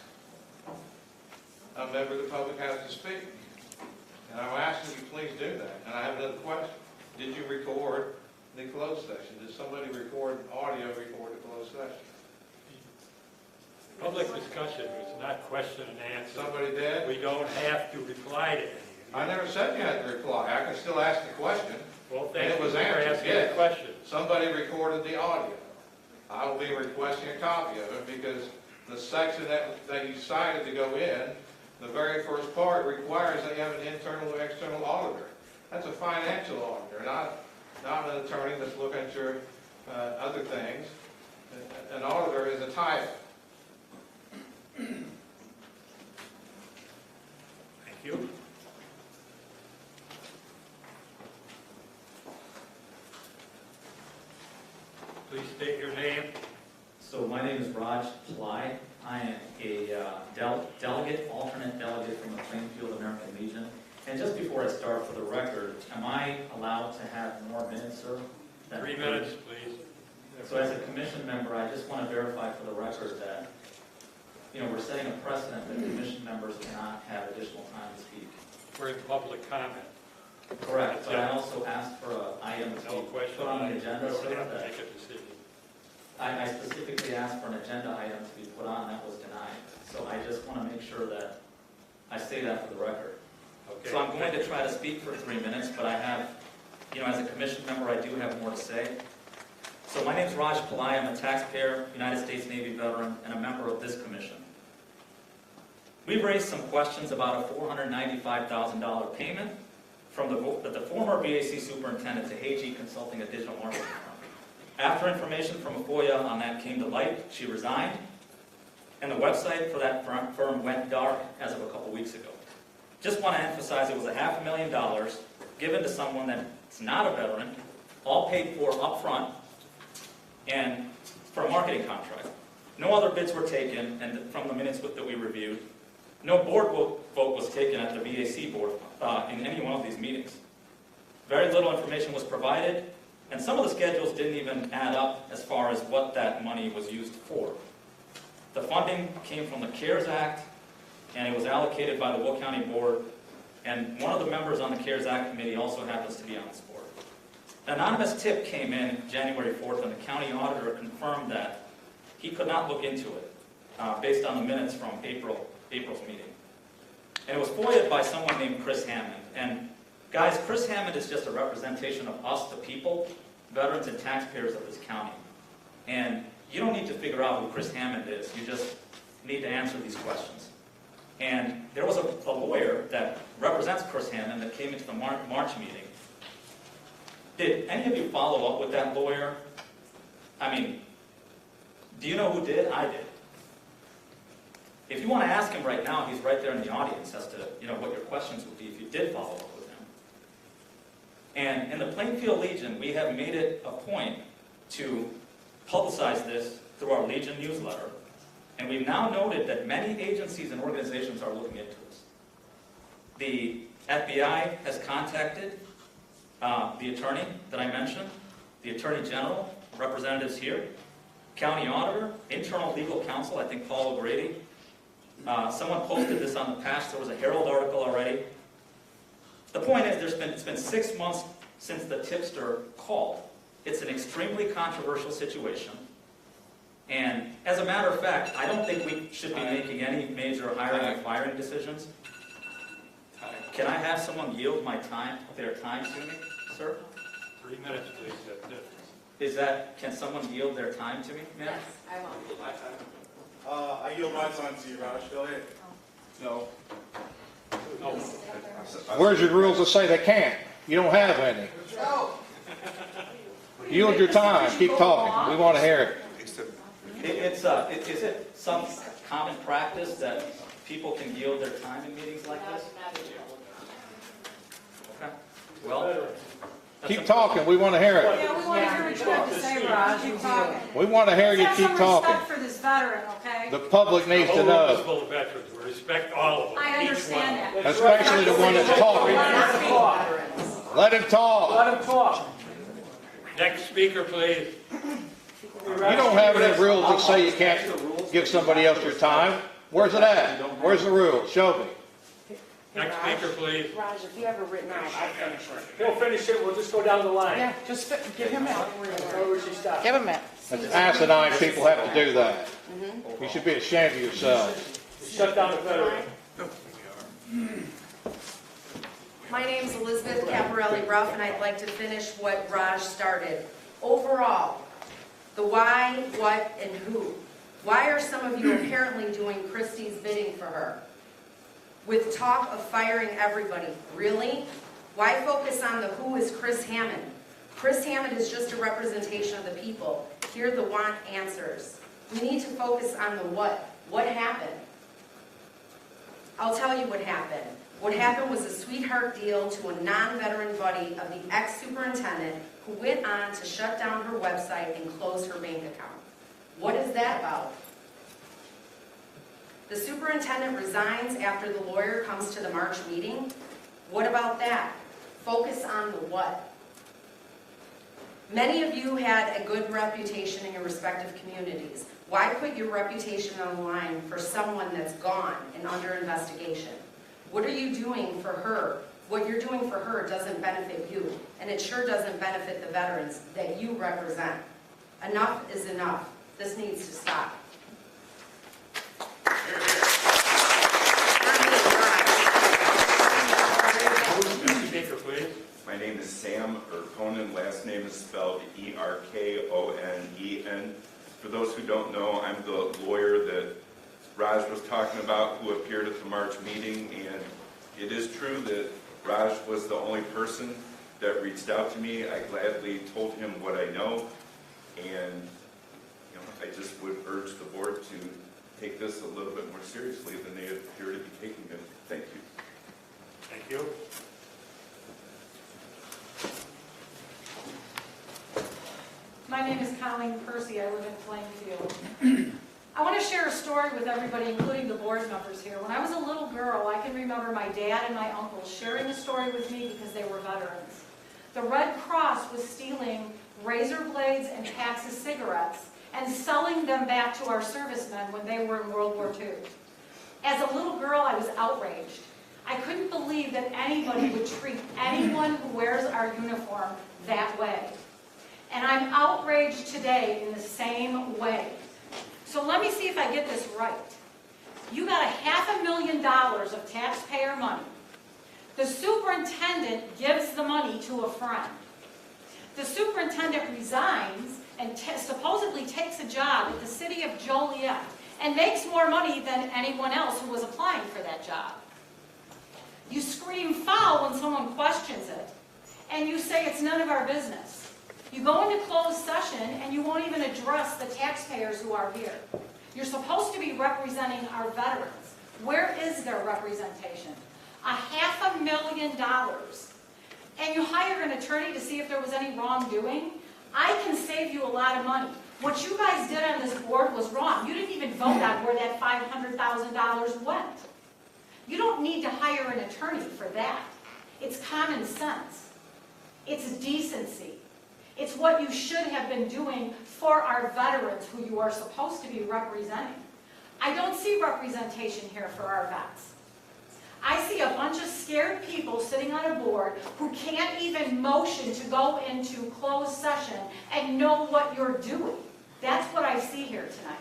a member of the public has to speak. And I'm asking you, please do that. And I have another question. Did you record the closed session? Did somebody record audio record the closed session? Public discussion is not question and answer. Somebody did? We don't have to reply to any. I never said you had to reply. I can still ask the question. Well, And thank it you was for answered, asking the yes. question. Somebody recorded the audio. I will be requesting a copy of it because the section that you cited to go in, the very first part requires that you have an internal or external auditor. That's a financial auditor, not an attorney that's looking at your other things. An auditor is a title. Thank you. Please state your name. So my name is Raj Pillai. I am a delegate, alternate delegate from the Plainfield American Legion. And just before I start, for the record, am I allowed to have more minutes, sir? 3 minutes, please. So as a commission member, I just want to verify for the record that, we're setting a precedent that commission members cannot have additional time to speak. We're in public comment. Correct, but I also asked for an item to be put on the agenda, We sir, don't have to that make a decision. I specifically asked for an agenda item to be put on, that was denied. So I just want to make sure that I say that for the record. Okay. So I'm going to try to speak for 3 minutes, but I have, as a commission member, I do have more to say. So my name is Raj Pillai. I'm a taxpayer, United States Navy veteran, and a member of this commission. We've raised some questions about a $495,000 payment from the former BAC superintendent to Hagee Consulting, a digital marketing firm. After information from a FOIA on that came to light, she resigned, and the website for that firm went dark as of a couple weeks ago. Just want to emphasize it was $500,000 given to someone that's not a veteran, all paid for up front, and for a marketing contract. No other bids were taken, and from the minutes that we reviewed, no board vote was taken at the BAC board in any one of these meetings. Very little information was provided, and some of the schedules didn't even add up as far as what that money was used for. The funding came from the CARES Act, and it was allocated by the Will County Board, and one of the members on the CARES Act committee also happens to be on this board. An anonymous tip came in January 4th, and the county auditor confirmed that he could not look into it based on the minutes from April's meeting. And it was FOIA'd by someone named Chris Hammond. And guys, Chris Hammond is just a representation of us, the people, veterans and taxpayers of this county. And you don't need to figure out who Chris Hammond is. You just need to answer these questions. And there was a lawyer that represents Chris Hammond that came into the March meeting. Did any of you follow up with that lawyer? I mean, do you know who did? I did. If you want to ask him right now, he's right there in the audience as to what your questions would be if you did follow up with him. And in the Plainfield Legion, we have made it a point to publicize this through our Legion newsletter. And we've now noted that many agencies and organizations are looking into this. The FBI has contacted the attorney that I mentioned, the Attorney General, representatives here, County Auditor, Internal Legal Counsel, I think Paul O'Grady. Someone posted this on the past. There was a Herald article already. The point is, it's been 6 months since the tipster called. It's an extremely controversial situation. And as a matter of fact, I don't think we should be making any major hiring or firing decisions. Can I have someone yield their time to me, sir? 3 minutes, please. That's it. Can someone yield their time to me, ma'am? Yes, I will. I yield my time to you, Raj. Go ahead. No. Where's your rules that say they can't? You don't have any. Yield your time. Keep talking. We want to hear it. Is it some common practice that people can yield their time in meetings like this? Okay. Well, Keep talking, we want to hear it. Yeah, we want to hear what you have to say, Raj. Keep talking. We want to hear you Let's keep have some talking. respect for this veteran, okay? The public needs to The whole room is know, full of veterans. We respect all of them. I each understand one. that. especially the one that's talking. Let him talk. Let him talk. Next speaker, please. You don't have any rules that say you can't give somebody else your time. Where's it at? Where's the rule? Show me. Next speaker, please. Raj, if you ever written out, I'll finish it. He'll finish it, we'll just go down the line. Yeah, just give him out. Where she stops. Give him it. That's asinine people have to do that. You should be ashamed of yourselves. Shut down the veteran. My name's Elizabeth Caparelli Ruff, and I'd like to finish what Raj started. Overall, the why, what, and who. Why are some of you apparently doing Christie's bidding for her? With talk of firing everybody. Really? Why focus on the who is Chris Hammond? Chris Hammond is just a representation of the people. Here the want answers. We need to focus on the what. What happened? I'll tell you what happened. What happened was a sweetheart deal to a non-veteran buddy of the ex-superintendent who went on to shut down her website and close her bank account. What is that about? The superintendent resigns after the lawyer comes to the March meeting. What about that? Focus on the what. Many of you had a good reputation in your respective communities. Why put your reputation on the line for someone that's gone and under investigation? What are you doing for her? What you're doing for her doesn't benefit you, and it sure doesn't benefit the veterans that you represent. Enough is enough. This needs to stop. Next speaker, please. My name is Sam Erkonen, last name is spelled E-R-K-O-N-E-N. For those who don't know, I'm the lawyer that Raj was talking about who appeared at the March meeting, and it is true that Raj was the only person that reached out to me. I gladly told him what I know, and I just would urge the board to take this a little bit more seriously than they appear to be taking it. Thank you. Thank you. My name is Colleen Percy. I live in Plainfield. I want to share a story with everybody, including the board members here. When I was a little girl, I can remember my dad and my uncle sharing a story with me because they were veterans. The Red Cross was stealing razor blades and packs of cigarettes and selling them back to our servicemen when they were in World War II. As a little girl, I was outraged. I couldn't believe that anybody would treat anyone who wears our uniform that way. And I'm outraged today in the same way. So let me see if I get this right. You got $500,000 of taxpayer money. The superintendent gives the money to a friend. The superintendent resigns and supposedly takes a job at the city of Joliet and makes more money than anyone else who was applying for that job. You scream foul when someone questions it, and you say it's none of our business. You go into closed session and you won't even address the taxpayers who are here. You're supposed to be representing our veterans. Where is their representation? $500,000. And you hire an attorney to see if there was any wrongdoing? I can save you a lot of money. What you guys did on this board was wrong. You didn't even vote on where that $500,000 went. You don't need to hire an attorney for that. It's common sense. It's decency. It's what you should have been doing for our veterans who you are supposed to be representing. I don't see representation here for our vets. I see a bunch of scared people sitting on a board who can't even motion to go into closed session and know what you're doing. That's what I see here tonight.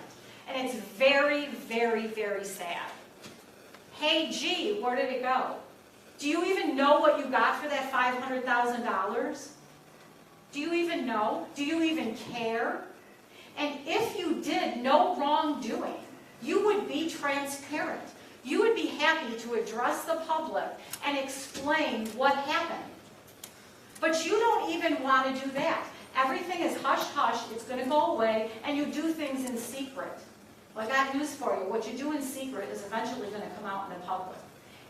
And it's very, very, very sad. Hey, gee, where did it go? Do you even know what you got for that $500,000? Do you even know? Do you even care? And if you did no wrongdoing, you would be transparent. You would be happy to address the public and explain what happened. But you don't even want to do that. Everything is hush-hush, it's going to go away, and you do things in secret. Well, I got news for you. What you do in secret is eventually going to come out in the public.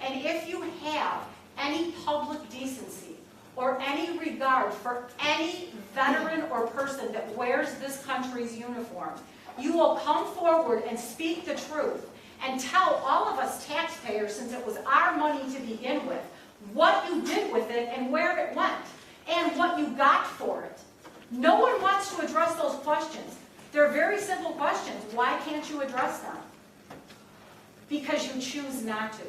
And if you have any public decency, or or any regard for any veteran or person that wears this country's uniform, you will come forward and speak the truth and tell all of us taxpayers, since it was our money to begin with, what you did with it and where it went and what you got for it. No one wants to address those questions. They're very simple questions. Why can't you address them? Because you choose not to.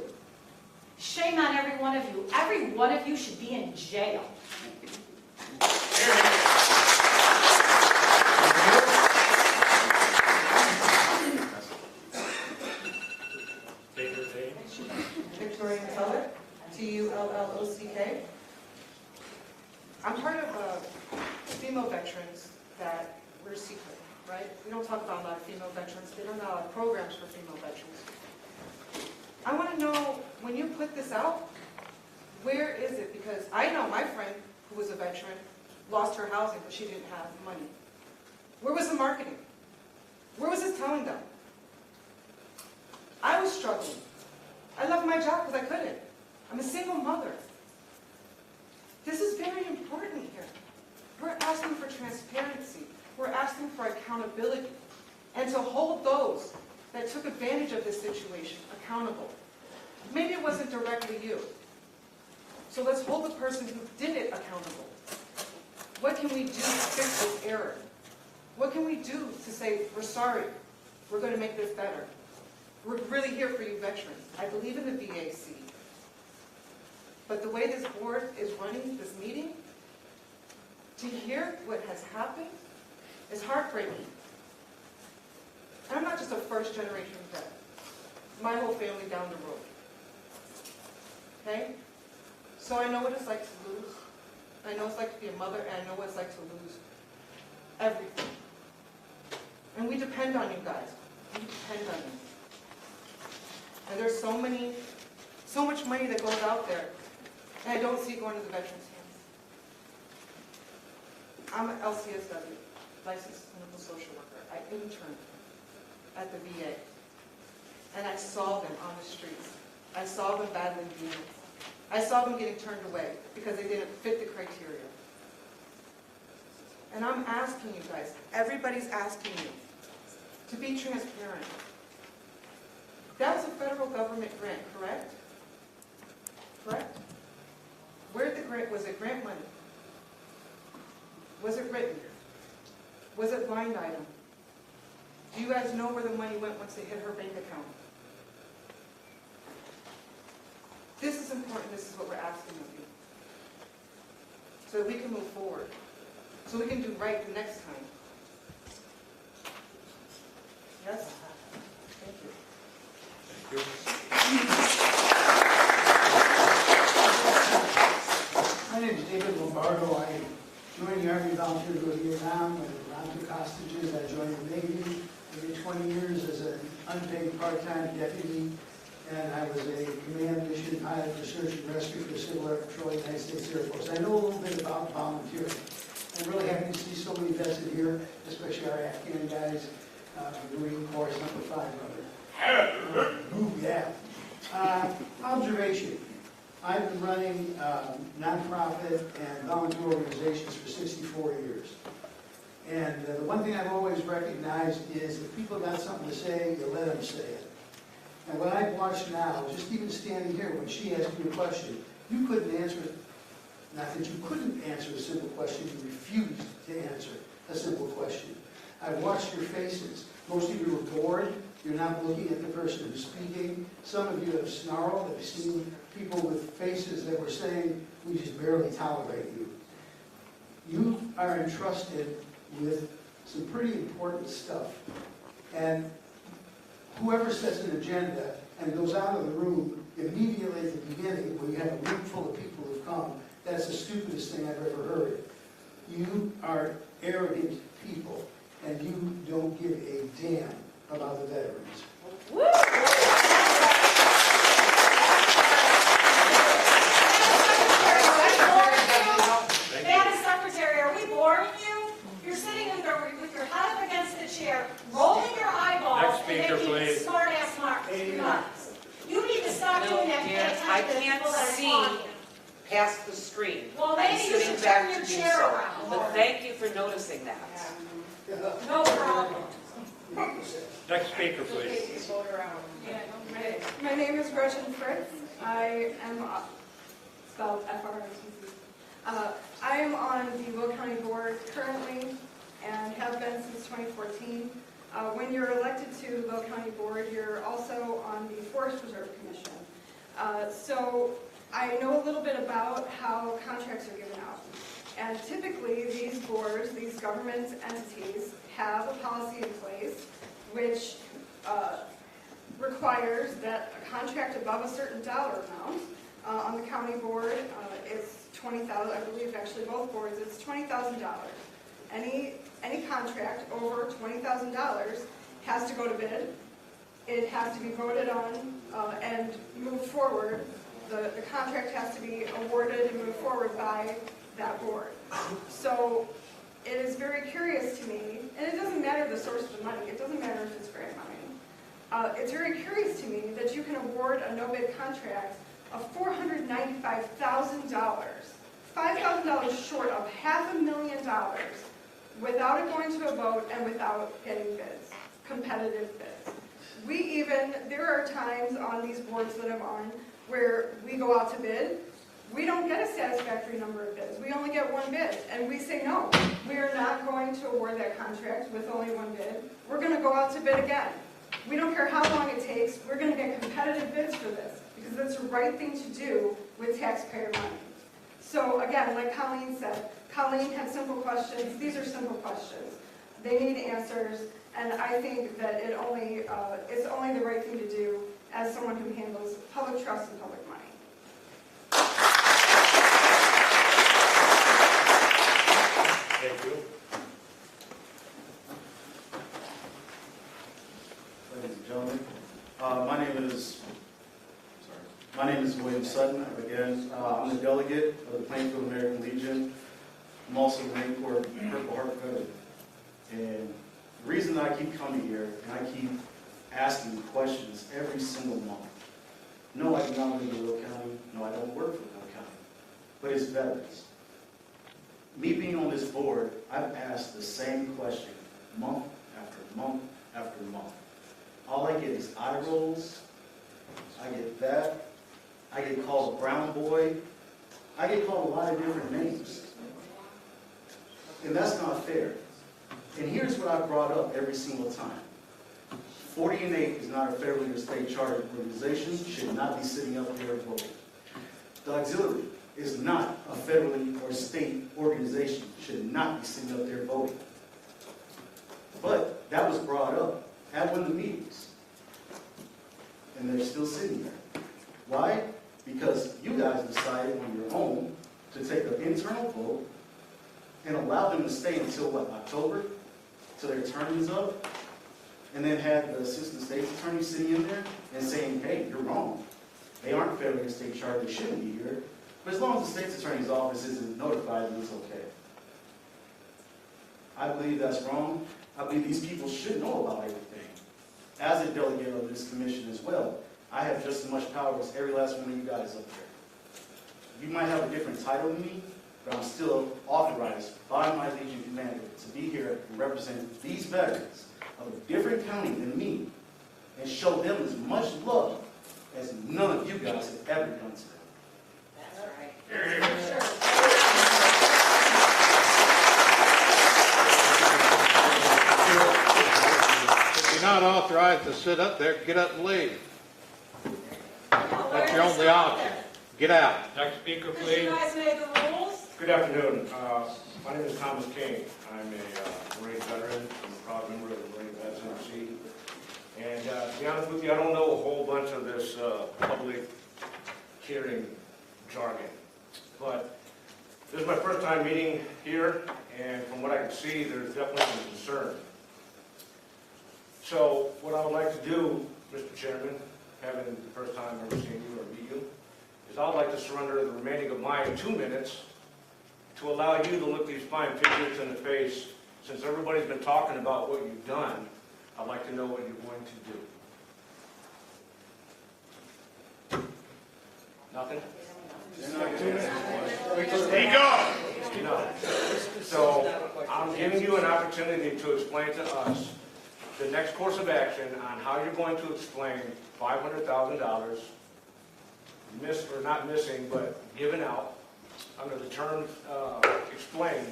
Shame on every one of you. Every one of you should be in jail. Victoria Keller, Tullock. I'm part of female veterans that we're secret, right? We don't talk about a lot of female veterans. They don't have a lot of programs for female veterans. I want to know, when you put this out, where is it? Because I know my friend who was a veteran lost her housing because she didn't have money. Where was the marketing? Where was it telling them? I was struggling. I left my job because I couldn't. I'm a single mother. This is very important here. We're asking for transparency. We're asking for accountability. And to hold those that took advantage of this situation accountable. Maybe it wasn't directly you. So let's hold the person who did it accountable. What can we do to fix this error? What can we do to say, we're sorry, we're going to make this better? We're really here for you veterans. I believe in the VAC. But the way this board is running this meeting, to hear what has happened is heartbreaking. And I'm not just a first generation vet. My whole family down the road. Okay? So I know what it's like to lose. I know what it's like to be a mother, and I know what it's like to lose everything. And we depend on you guys. We depend on you. And there's so much money that goes out there, and I don't see it going to the veterans' hands. I'm an LCSW, licensed clinical social worker. I interned at the VA, and I saw them on the streets. I saw them battling demons. I saw them getting turned away because they didn't fit the criteria. And I'm asking you guys, everybody's asking you to be transparent. That was a federal government grant, correct? Correct? Where did the grant, was it grant money? Was it written? Was it line item? Do you guys know where the money went once they hit her bank account? This is important. This is what we're asking of you. So that we can move forward. So we can do right the next time. Yes? Thank you. My name is David Lombardo. I joined the Army Volunteer to go to Vietnam. I took hostages. I joined the Navy. I did 20 years as an unpaid part-time deputy. And I was a command mission pilot for search and rescue for the Civil Air Patrol, United States Air Force. I know a little bit about volunteering. I'm really happy to see so many vested here, especially our Afghan guys, Marine Corps, number 5 brother. Observation. I've been running nonprofit and volunteer organizations for 64 years. And the one thing I've always recognized is if people got something to say, you let them say it. And what I've watched now, just even standing here, when she asked you a question, you couldn't answer it. Not that you couldn't answer a simple question, you refused to answer a simple question. I've watched your faces. Most of you are bored. You're not looking at the person who's speaking. Some of you have snarled. I've seen people with faces that were saying, we just barely tolerate you. You are entrusted with some pretty important stuff. And whoever sets an agenda and goes out of the room immediately at the beginning when you have a room full of people who've come, that's the stupidest thing I've ever heard. You are arrogant people, and you don't give a damn about the veterans. Madam Secretary, are we boring you? You're sitting with your head up against the chair, rolling your eyeballs, Next speaker, and making please. smart-ass remarks. You need to stop doing that. I can't see past the screen. Well, Well, I'm maybe you sitting should back turn to your do chair so. around. But thank you for noticing that. No problem. Next speaker, please. My name is Gretchen Fritz. I am, spelled F-R-I-T-Z. I am on the Will County Board currently and have been since 2014. When you're elected to the Will County Board, you're also on the Forest Reserve Commission. So I know a little bit about how contracts are given out. And typically, these boards, these government entities, have a policy in place which requires that a contract above a certain dollar amount on the county board, it's $20,000, I believe actually both boards, it's $20,000. Any contract over $20,000 has to go to bid. It has to be voted on and moved forward. The contract has to be awarded and moved forward by that board. So it is very curious to me, and it doesn't matter the source of the money, it doesn't matter if it's grant money. It's very curious to me that you can award a no-bid contract of $495,000, $5,000 short of $500,000 without it going to a vote and without getting bids, competitive bids. There are times on these boards that I'm on where we go out to bid, we don't get a satisfactory number of bids. We only get one bid, and we say no. We are not going to award that contract with only one bid. We're going to go out to bid again. We don't care how long it takes. We're going to get competitive bids for this because that's the right thing to do with taxpayer money. So again, like Colleen said, Colleen had simple questions. These are simple questions. They need answers, and I think that it's only the right thing to do as someone who handles public trust and public money. Thank you. Ladies and gentlemen, my name is William Sutton. Again, I'm the delegate of the Plainfield American Legion. I'm also a Marine Corps Purple Heart veteran. And the reason that I keep coming here and I keep asking questions every single month. No, I do not live in Will County. No, I don't work for Will County. But it's veterans. Me being on this board, I've asked the same question month after month after month. All I get is eye rolls. I get that. I get called a brown boy. I get called a lot of different names. And that's not fair. And here's what I brought up every single time. 40 and 8 is not a federally or state chartered organization, should not be sitting up there voting. The auxiliary is not a federally or state organization, should not be sitting up there voting. But that was brought up at one of the meetings. And they're still sitting there. Why? Because you guys decided on your own to take an internal vote and allow them to stay until what, October? Till their term is up? And then had the assistant state's attorney sitting in there and saying, hey, you're wrong. They aren't federally or state chartered, they shouldn't be here. But as long as the state's attorney's office isn't notified, then it's okay. I believe that's wrong. I believe these people should know about everything. As a delegate of this commission as well, I have just as much power as every last one of you guys up there. You might have a different title than me, but I'm still authorized by my Legion commander to be here and represent these veterans of a different county than me and show them as much love as none of you guys have ever done to them. That's right. If you're not authorized to sit up there, get up and leave. That's your only option. Get out. Next speaker, Did please. you guys make the rules? Good afternoon. My name is Thomas King. I'm a Marine veteran. I'm a proud member of the Marine Vets NRC. And to be honest with you, I don't know a whole bunch of this public hearing jargon. But this is my first time meeting here, and from what I can see, there's definitely some concern. So what I would like to do, Mr. Chairman, having the first time ever seen you or meet you, is I would like to surrender the remaining of my 2 minutes to allow you to look these fine figures in the face. Since everybody's been talking about what you've done, I'd like to know what you're going to do. Nothing? Speak up. I'm giving you an opportunity to explain to us the next course of action on how you're going to explain $500,000 missed, or not missing, but given out under the terms explained,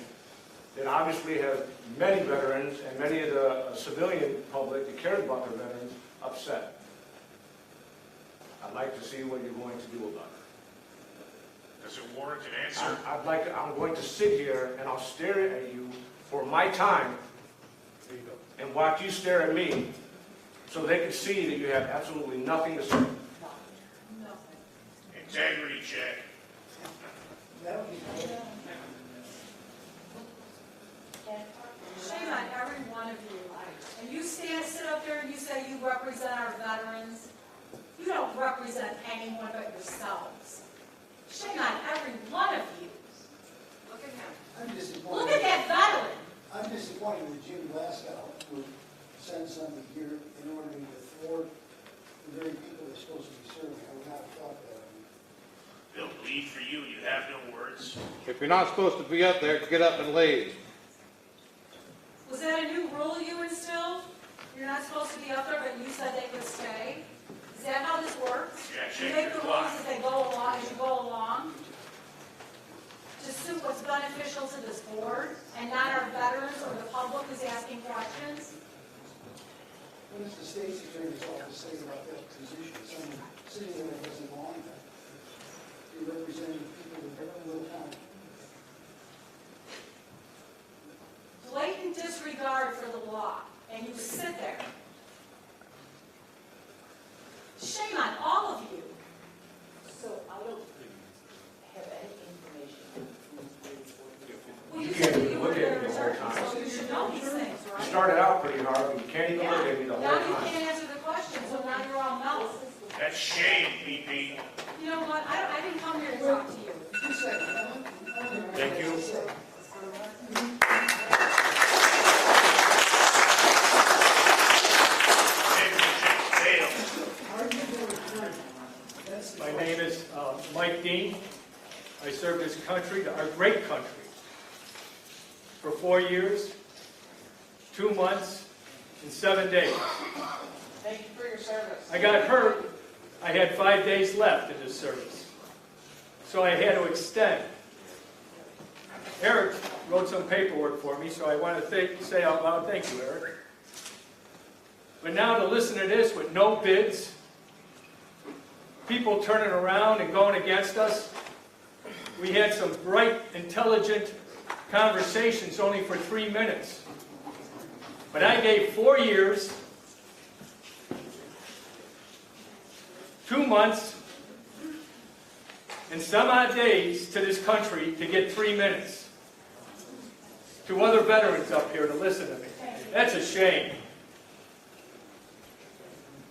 that obviously have many veterans and many of the civilian public that cares about their veterans upset. I'd like to see what you're going to do about it. Does it warrant an answer? I'm going to sit here and I'll stare at you for my time and watch you stare at me so they can see that you have absolutely nothing to say. Integrity check. Shame on every one of you. And you sit up there and you say you represent our veterans. You don't represent anyone but yourselves. Shame on every one of you. Look at him. I'm disappointed. Look at that veteran. I'm disappointed that Jim Glasgow would send somebody here in order to thwart the very people they're supposed to be serving. I would not have thought that. They'll bleed for you. You have no words. If you're not supposed to be up there, get up and leave. Was that a new rule you instilled? You're not supposed to be up there, but you said they could stay? Is that how this works? Yeah, You check make your the clock. rules as they go along, as you go along? To suit what's beneficial to this board, and not our veterans or the public who's asking questions? What does the state's attorney's office say about that position? Someone sitting there that doesn't belong there. You're representing people with very little time. Blatant disregard for the law, and you sit there. Shame on all of you. So I don't have any information. Well, You you can't said even you look were at their me the whole attorney, time. so you should know these things, You right? started out pretty hard, but you can't even look at me the whole Now you time. can't answer the question, so now you're all mellow. That's shame, BP. You know what, I didn't come here to talk to you. Thank you. My name is Mike Dean. I served this country, our great country, for 4 years, 2 months, and 7 days. Thank you for your service. I got hurt. I had 5 days left in this service. So I had to extend. Eric wrote some paperwork for me, so I want to say out loud, thank you, Eric. But now to listen to this with no bids, people turning around and going against us. We had some bright, intelligent conversations only for 3 minutes. But I gave 4 years, 2 months, and some odd days to this country to get 3 minutes. To other veterans up here to listen to me. That's a shame.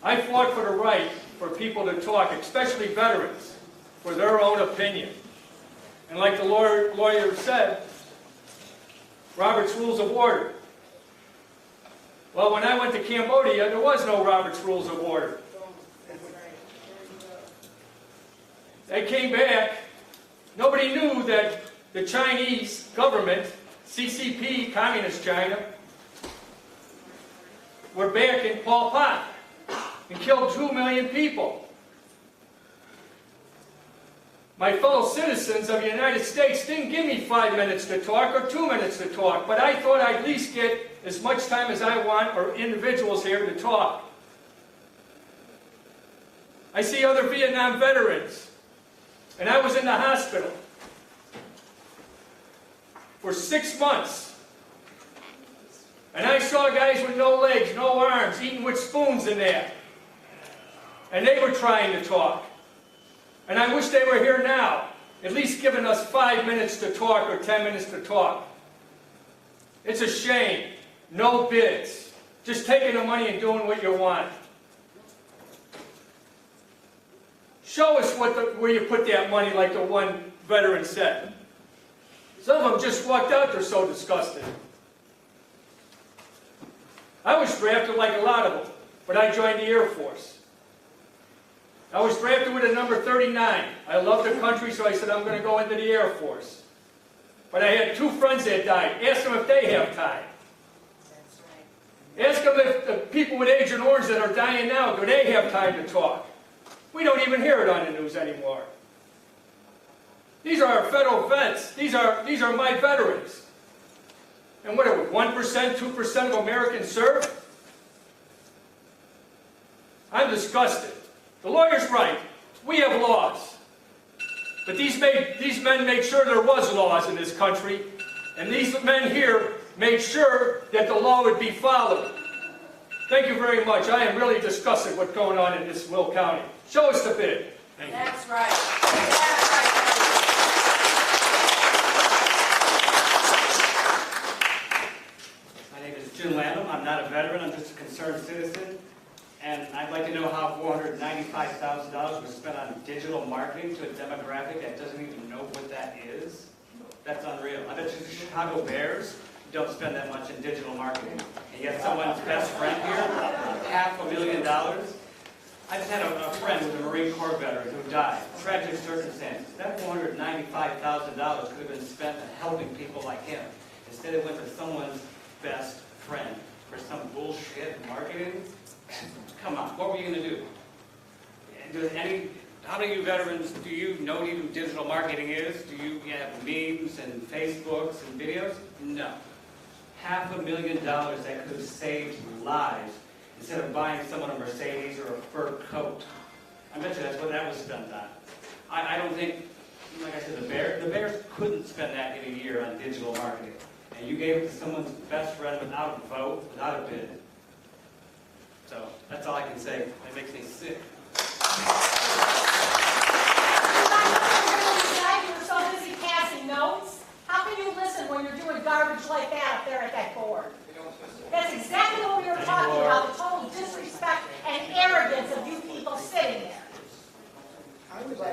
I fought for the right for people to talk, especially veterans, for their own opinion. And like the lawyer said, Robert's Rules of Order. Well, when I went to Cambodia, there was no Robert's Rules of Order. They came back. Nobody knew that the Chinese government, CCP, Communist China, were back in Pol Pot and killed 2 million people. My fellow citizens of the United States didn't give me 5 minutes to talk or 2 minutes to talk, but I thought I'd at least get as much time as I want, or individuals here, to talk. I see other Vietnam veterans, and I was in the hospital for 6 months. And I saw guys with no legs, no arms, eating with spoons in there. And they were trying to talk. And I wish they were here now, at least giving us 5 minutes to talk or 10 minutes to talk. It's a shame. No bids. Just taking the money and doing what you want. Show us where you put that money, like the one veteran said. Some of them just walked out, they're so disgusted. I was drafted like a lot of them, but I joined the Air Force. I was drafted with a number 39. I love the country, so I said I'm going to go into the Air Force. But I had 2 friends that died. Ask them if they have time. Ask them if the people with Agent Orange that are dying now, do they have time to talk? We don't even hear it on the news anymore. These are our federal vets. These are my veterans. And what are we, 1%, 2% of Americans serve? I'm disgusted. The lawyer's right. We have laws. But these men made sure there was laws in this country, and these men here made sure that the law would be followed. Thank you very much. I am really disgusted what's going on in this Will County. Show us the bid. Thank you. That's right. That's right. My name is Jim Landum. I'm not a veteran. I'm just a concerned citizen. And I'd like to know how $495,000 was spent on digital marketing to a demographic that doesn't even know what that is. That's unreal. I bet you the Chicago Bears don't spend that much in digital marketing. And yet someone's best friend here, $500,000. I just had a friend with a Marine Corps veteran who died. Tragic circumstances. That $495,000 could have been spent on helping people like him. Instead it went to someone's best friend for some bullshit marketing. Come on, what were you going to do? How many of you veterans, do you know what even digital marketing is? Do you have memes and Facebooks and videos? No. $500,000 that could have saved lives instead of buying someone a Mercedes or a fur coat. I bet you that's what that was spent on. I don't think, like I said, the Bears couldn't spend that in a year on digital marketing. And you gave it to someone's best friend without a vote, without a bid. So that's all I can say. It makes me sick. You were so busy passing notes. How can you listen when you're doing garbage like that up there at that board? That's exactly what we were talking about, the total disrespect and arrogance of you people sitting there.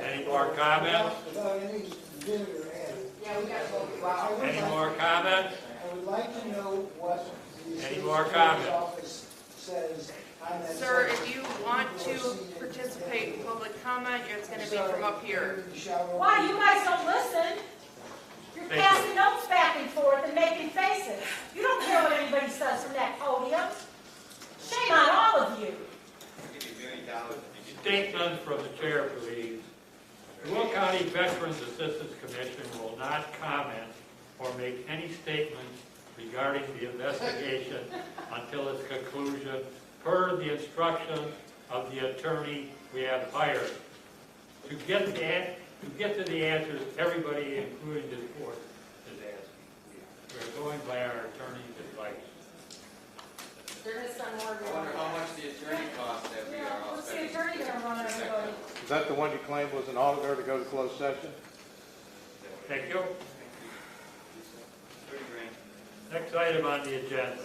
Any more comments? Without any bid or ad. Yeah, we got to vote you out. Any more comments? I would like to know what the Any city more attorney's comments? office says on that. Sir, subject. if you want to participate in public comment, it's going to be from up here. Why, you guys don't listen? You're Thank passing notes back and forth and making faces. You don't care what anybody says from that podium. Shame on all of you. Statement from the chair, please. The Will County Veterans Assistance Commission will not comment or make any statements regarding the investigation until its conclusion, per the instructions of the attorney we have hired. To get to the answers everybody, including this board, is asking. We're going by our attorney's advice. They're going to send more. I wonder how much the attorney costs that we are all What's the spending. attorney going to run everybody? Is that the one you claimed was an auditor to go to closed session? Thank you. Next item on the agenda.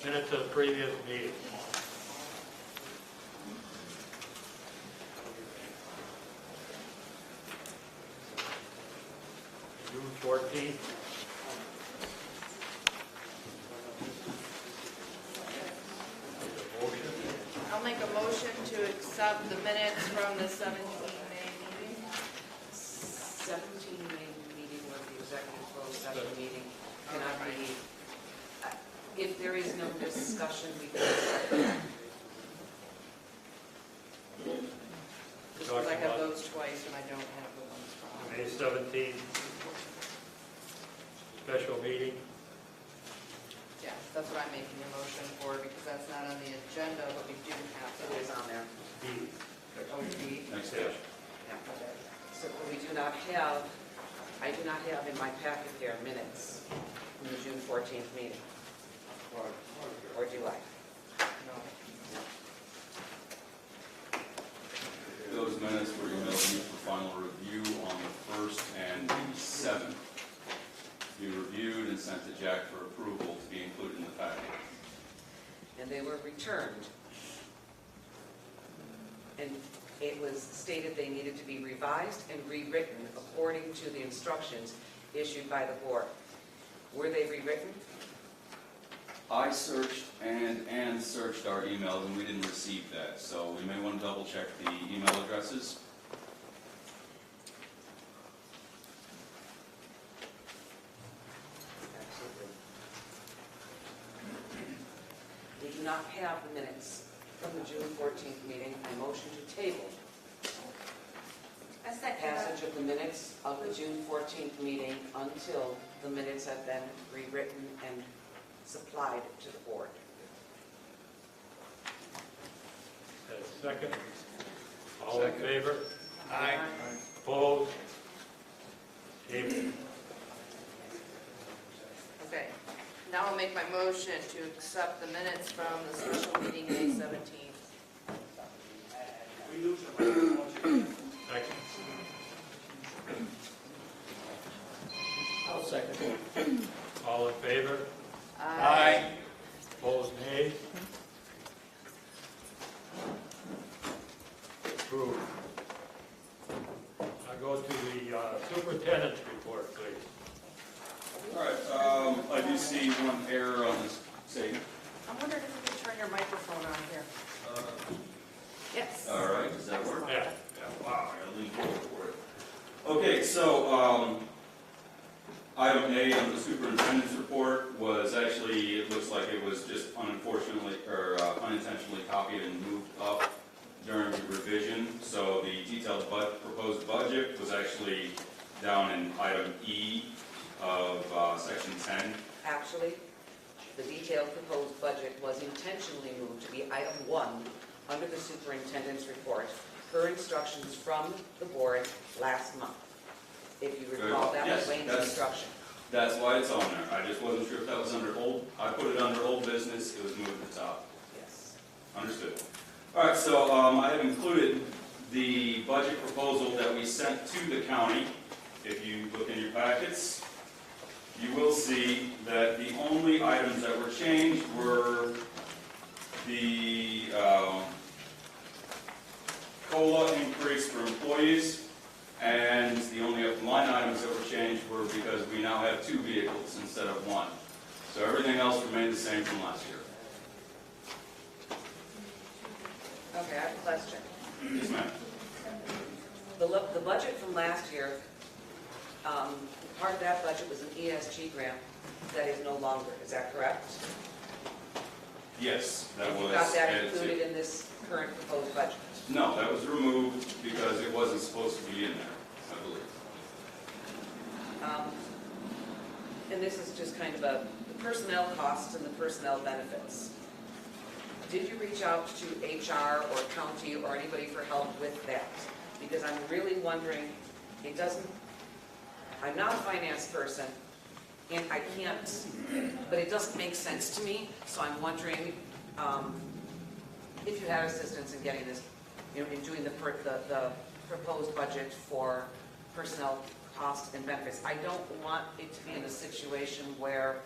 Minutes of previous meeting. June 14th. I'll make a motion to accept the minutes from the 17 May meeting. 17 May meeting was the executive closed session meeting. Cannot be, if there is no discussion, we can accept that. Just because I have those twice and I don't have the ones from. May 17th. Special meeting. Yeah, that's what I'm making a motion for, because that's not on the agenda, but we do have It is on there. B. Oh, B. Next page. Yeah. So we do not have, I do not have in my packet there minutes from the June 14th meeting. Or do I? No. Those minutes were emailed to you for final review on the 1st and the 7th. You reviewed and sent to Jack for approval to be included in the packet. And they were returned. And it was stated they needed to be revised and rewritten according to the instructions issued by the board. Were they rewritten? I searched and Ann searched our emails and we didn't receive that, so we may want to double check the email addresses. not have the minutes from the June 14th meeting, I motion to table I second that. passage of the minutes of the June 14th meeting until the minutes have been rewritten and supplied to the board. Second. All in favor? Aye. Opposed? Table. Okay, now I'll make my motion to accept the minutes from the special meeting May 17th. Second. I'll second. All in favor? Aye. Opposed, nay? Approved. Now go to the superintendent's report, please. All right, I do see one error on this statement. I'm wondering if we can turn your microphone on here. Yes. All right, does that work? Yeah. Wow, I gotta lean forward for it. Okay, so, item A on the superintendent's report was actually, it looks like it was just unintentionally copied and moved up during the revision. So the detailed proposed budget was actually down in item E of section 10. Actually, the detailed proposed budget was intentionally moved to be item 1 under the superintendent's report, per instructions from the board last month. If you recall, that was Wayne's instruction. That's why it's on there. I just wasn't sure if that was under old, I put it under old business, it was moved to the top. Yes. Understood. All right, so I have included the budget proposal that we sent to the county. If you look in your packets, you will see that the only items that were changed were the COLA increase for employees, and the only line items that were changed were because we now have 2 vehicles instead of 1. So everything else remained the same from last year. Okay, I have a question. Yes, ma'am. The budget from last year, part of that budget was an ESG grant that is no longer, is that correct? Yes, that was You got that added to. included in this current proposed budget? No, that was removed because it wasn't supposed to be in there, I believe. And this is just kind of the personnel costs and the personnel benefits. Did you reach out to HR or county or anybody for help with that? Because I'm really wondering, I'm not a finance person, and I can't, but it doesn't make sense to me, so I'm wondering if you had assistance in getting this, in doing the proposed budget for personnel costs and benefits. I don't want it to be in a situation where,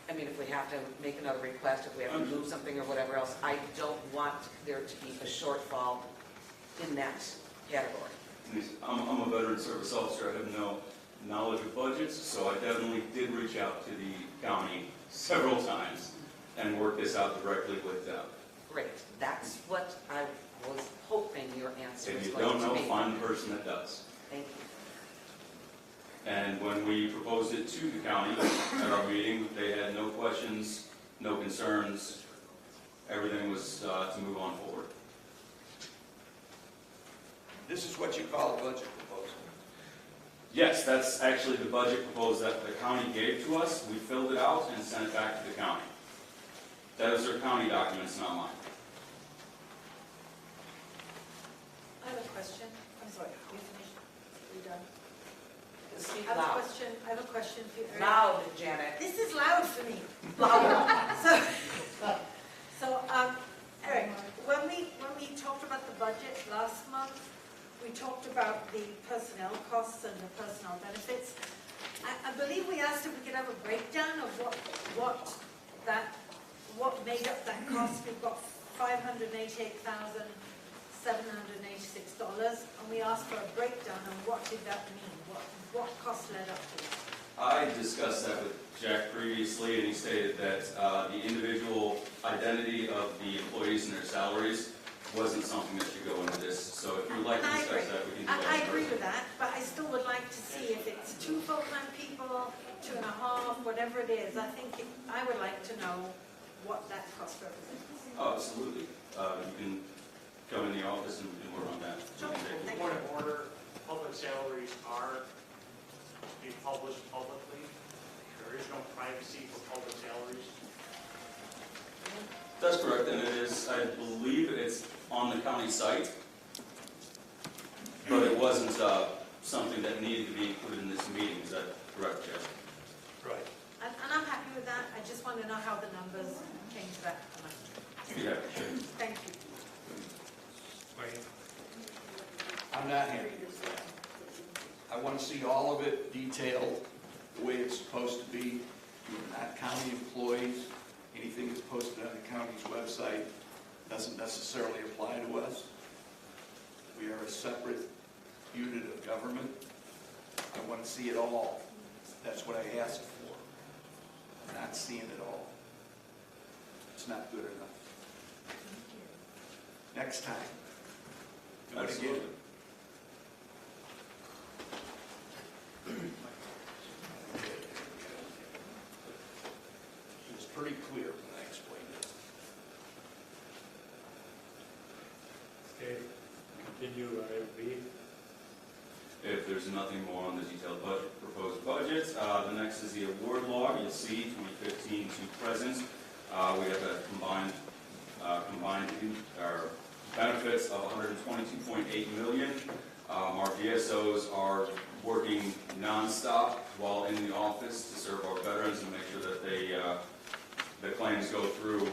I mean, if we have to make another request, if we have to move something or whatever else, I don't want there to be a shortfall in that category. I'm a veteran service officer. I have no knowledge of budgets, so I definitely did reach out to the county several times and work this out directly with them. Great. That's what I was hoping your answer If was you going don't to know, be. find the person that does. Thank you. And when we proposed it to the county at our meeting, they had no questions, no concerns. Everything was to move on forward. This is what you call a budget proposal. Yes, that's actually the budget proposal that the county gave to us. We filled it out and sent it back to the county. Those are county documents, not mine. I have a question. I'm sorry, you finished? You done? Speak I have a loud. question. I have a question for you. Loud, Janet. This is loud for me. Eric, when we talked about the budget last month, we talked about the personnel costs and the personnel benefits. I believe we asked if we could have a breakdown of what made up that cost. We've got $588,786, and we asked for a breakdown of what did that mean, what cost led up to that. I discussed that with Jack previously, and he stated that the individual identity of the employees and their salaries wasn't something that should go into this. So if you'd like to discuss that, we can do that. I agree with that, but I still would like to see if it's 2 full-time people, 2.5, whatever it is. I would like to know what that cost represents? Oh, absolutely. You can come in the office and we can work on that. Point of order, public salaries are to be published publicly. There is no privacy for public salaries. That's correct, and it is, I believe it's on the county site, but it wasn't something that needed to be included in this meeting. Is that correct, Jeff? Right. And I'm happy with that. I just want to know how the numbers came to that amount. Yeah, sure. Thank you. I'm not happy with that. I want to see all of it detailed the way it's supposed to be. We're not county employees. Anything that's posted on the county's website doesn't necessarily apply to us. We are a separate unit of government. I want to see it all. That's what I asked for. I'm not seeing it all. It's not good enough. Next time, do it again. It was pretty clear when I explained it. Okay, continue, item B. If there's nothing more on the detailed budget, proposed budget, the next is the award log. You'll see 2015 to present. We have a combined our benefits of $122.8 million. Our VSOs are working nonstop while in the office to serve our veterans and make sure that the claims go through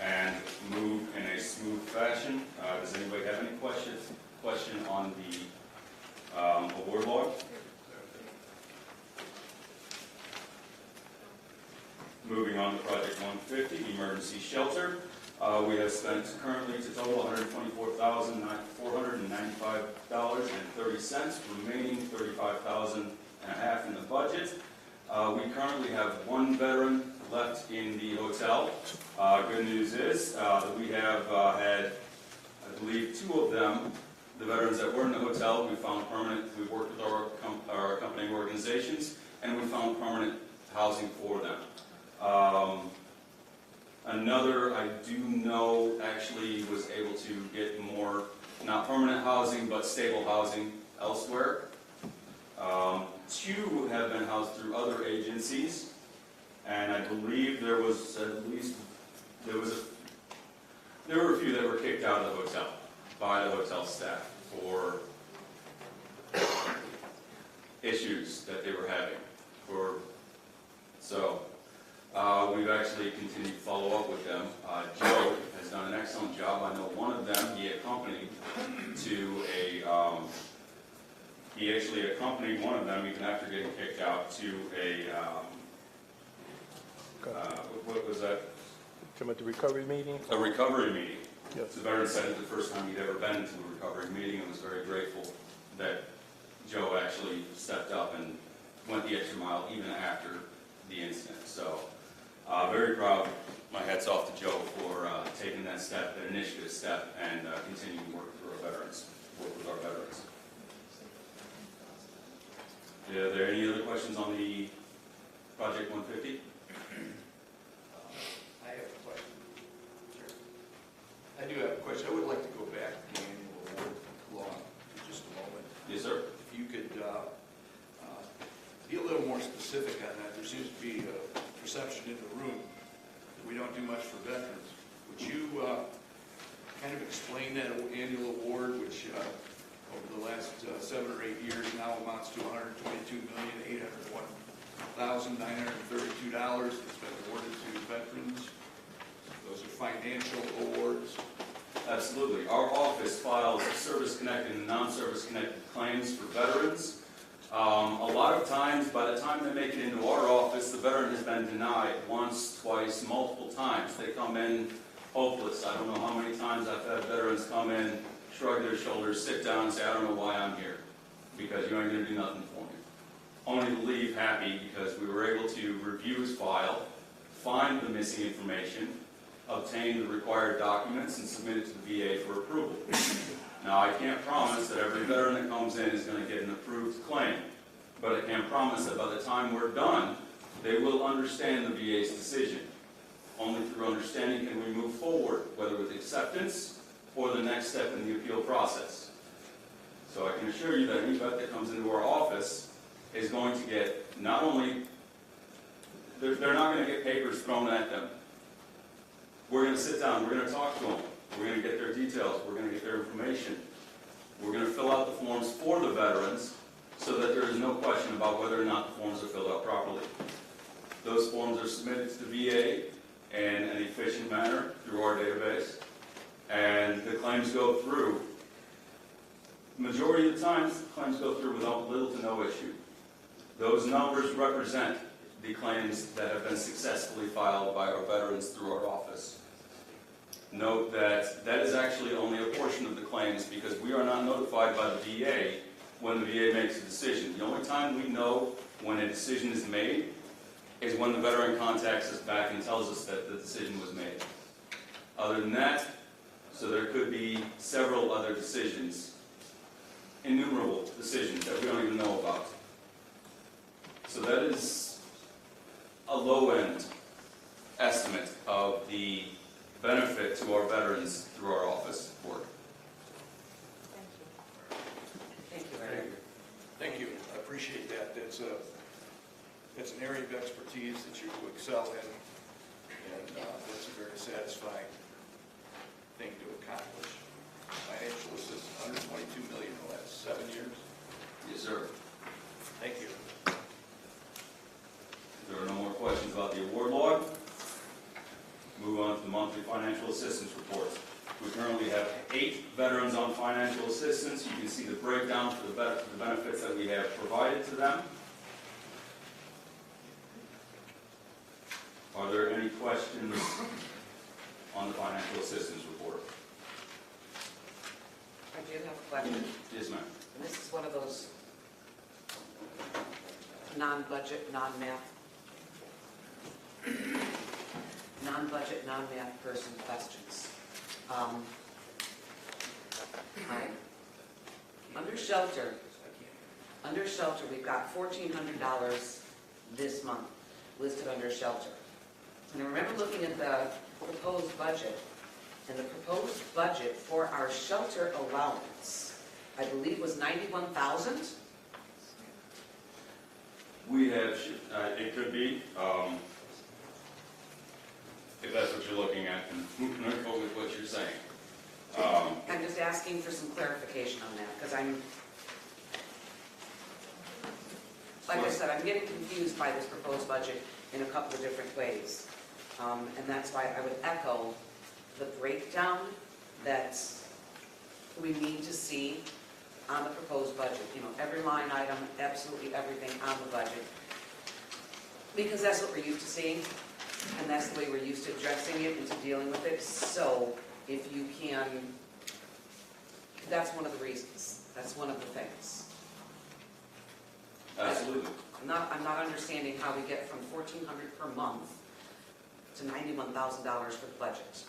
and move in a smooth fashion. Does anybody have any question on the award log? Moving on to Project 150, Emergency Shelter. We have spent currently to total $124,495.30, remaining $35,500 in the budget. We currently have one veteran left in the hotel. Good news is that we have had, I believe, two of them, the veterans that were in the hotel, we found permanent, we worked with our accompanying organizations, and we found permanent housing for them. Another, I do know, actually was able to get more, not permanent housing, but stable housing elsewhere. Two have been housed through other agencies, and I believe there was at least, there were a few that were kicked out of the hotel by the hotel staff for issues that they were having. We've actually continued to follow up with them. Joe has done an excellent job. I know one of them, he actually accompanied one of them, even after getting kicked out, to what was that? Come at the recovery meeting? A recovery meeting. Yes. The veteran said it was the first time he'd ever been to a recovery meeting and was very grateful that Joe actually stepped up and went the extra mile even after the incident. So, very proud. My hat's off to Joe for taking that step, that initiative step, and continuing to work with our veterans. Are there any other questions on the Project 150? I have a question. Sure. I do have a question. I would like to go back to the annual award law for just a moment. Yes, sir. If you could be a little more specific on that. There seems to be a perception in the room that we don't do much for veterans. Would you kind of explain that annual award, which over the last 7 or 8 years now amounts to $122,801,932 that's been awarded to veterans? Those are financial awards. Absolutely. Our office files service-connected and non-service-connected claims for veterans. A lot of times, by the time they make it into our office, the veteran has been denied once, twice, multiple times. They come in hopeless. I don't know how many times I've had veterans come in, shrug their shoulders, sit down and say, I don't know why I'm here, because you ain't going to do nothing for me. Only to leave happy because we were able to review his file, find the missing information, obtain the required documents, and submit it to the VA for approval. Now, I can't promise that every veteran that comes in is going to get an approved claim, but I can promise that by the time we're done, they will understand the VA's decision. Only through understanding can we move forward, whether with acceptance or the next step in the appeal process. So I can assure you that any vet that comes into our office is going to get not only, they're not going to get papers thrown at them. We're going to sit down, we're going to talk to them, we're going to get their details, we're going to get their information. We're going to fill out the forms for the veterans so that there is no question about whether or not the forms are filled out properly. Those forms are submitted to the VA in an efficient manner through our database, and the claims go through. Majority of the times, the claims go through without little to no issue. Those numbers represent the claims that have been successfully filed by our veterans through our office. Note that that is actually only a portion of the claims because we are not notified by the VA when the VA makes a decision. The only time we know when a decision is made is when the veteran contacts us back and tells us that the decision was made. Other than that, so there could be several other decisions, innumerable decisions that we don't even know about. So that is a low-end estimate of the benefit to our veterans through our office work. Thank you, Eric. Thank you. I appreciate that. It's an area of expertise that you excel in, and that's a very satisfying thing to accomplish. Financial assistance, $122 million in the last 7 years. Yes, sir. Thank you. If there are no more questions about the award log, move on to the monthly financial assistance report. We currently have 8 veterans on financial assistance. You can see the breakdown for the benefits that we have provided to them. Are there any questions on the financial assistance report? I do have a question. Yes, ma'am. And this is one of those non-budget, non-math person questions. Under shelter, we've got $1,400 this month listed under shelter. And I remember looking at the proposed budget, and the proposed budget for our shelter allowance, I believe, was $91,000. We have, it could be, if that's what you're looking at, then we can go with what you're saying. I'm just asking for some clarification on that, because like I said, I'm getting confused by this proposed budget in a couple of different ways. And that's why I would echo the breakdown that we need to see on the proposed budget. You know, every line item, absolutely everything on the budget. Because that's what we're used to seeing, and that's the way we're used to addressing it and to dealing with it. So if you can, that's one of the reasons. That's one of the things. Absolutely. I'm not understanding how we get from $1,400 per month to $91,000 for the budget.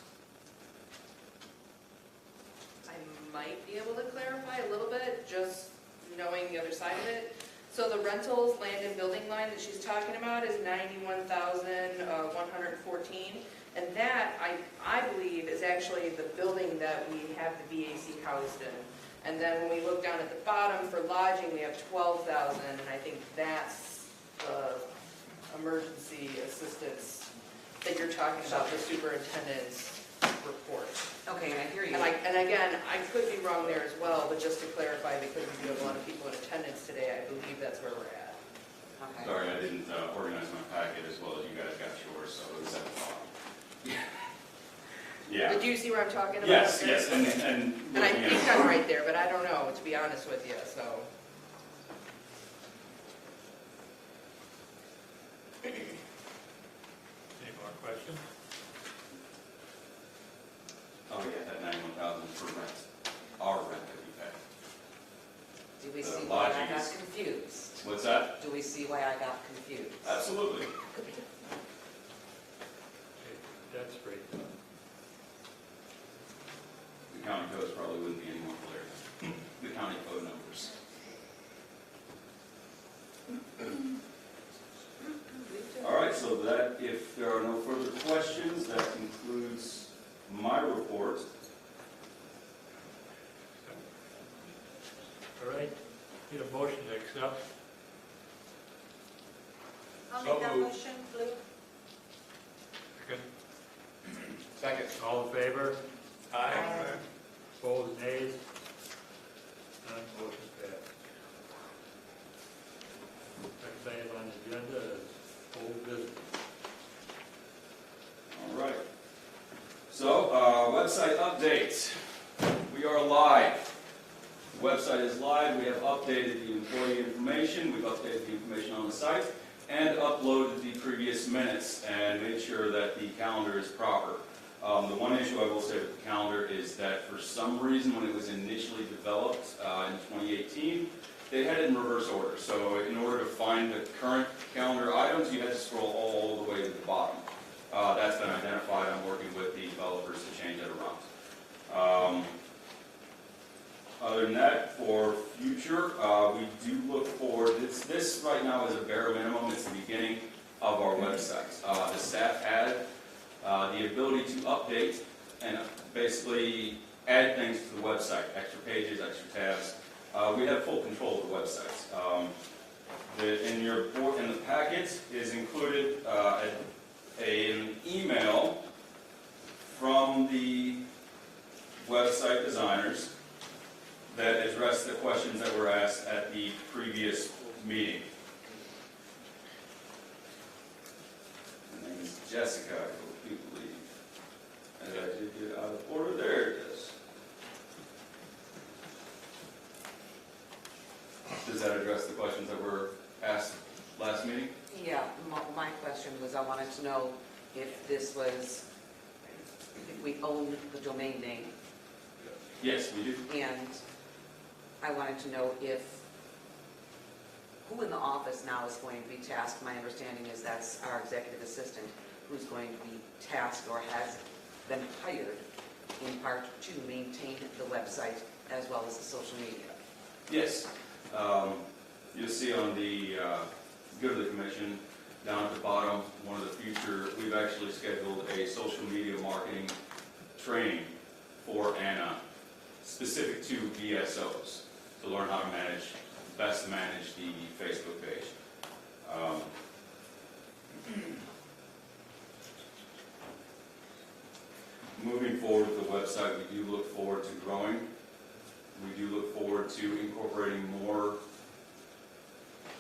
I might be able to clarify a little bit, just knowing the other side of it. So the rentals, land and building line that she's talking about is $91,114. And that, I believe, is actually the building that we have the VAC housed in. And then when we look down at the bottom for lodging, we have $12,000, and I think that's the emergency assistance that you're talking about, the superintendent's report. Okay, and I hear you. And again, I could be wrong there as well, but just to clarify, because we do have a lot of people in attendance today, I believe that's where we're at. Okay. Sorry, I didn't organize my packet as well as you guys got yours, so it was at the bottom. Yeah. Did you see where I'm talking about? Yes, there? yes, and I think I'm right there, but I don't know, to be honest with you, so. Any more questions? Oh, yeah, that $91,000 for rent, our rent that we pay. Do we The see why I lodging got is- confused? What's that? Do we see why I got confused? Absolutely. Okay, that's great. The county codes probably wouldn't be any more clear. The county code numbers. All right, so so that, if there are no further questions, that concludes my report. All right, need a motion to accept. I'll So make that moved. motion, Blue. Second. Second. All in favor? Aye. Opposed, nays? None, motion passed. Next item on the agenda is old business. All right. So, website update. We are live. The website is live. We have updated the employee information. We've updated the information on the site and uploaded the previous minutes and made sure that the calendar is proper. The one issue I will say with the calendar is that for some reason when it was initially developed in 2018, they had it in reverse order. So in order to find the current calendar items, you had to scroll all the way to the bottom. That's been identified. I'm working with the developers to change that around. Other than that, for future, we do look forward. This right now is a bare minimum. It's the beginning of our website. The staff had the ability to update and basically add things to the website, extra pages, extra tabs. We have full control of the website. In the packet is included an email from the website designers that addressed the questions that were asked at the previous meeting. Her name is Jessica, I do believe. And I did get out of order. There it is. Does that address the questions that were asked last meeting? Yeah, my question was, I wanted to know if this was, if we own the domain name. Yes, we do. And I wanted to know if, who in the office now is going to be tasked? My understanding is that's our executive assistant who's going to be tasked or has been hired in part to maintain the website as well as the social media. Yes. You'll see on the Good of the Commission, down at the bottom, one of the future, we've actually scheduled a social media marketing training for Anna, specific to VSOs, to learn how to best manage the Facebook page. Moving forward with the website, we do look forward to growing. We do look forward to incorporating more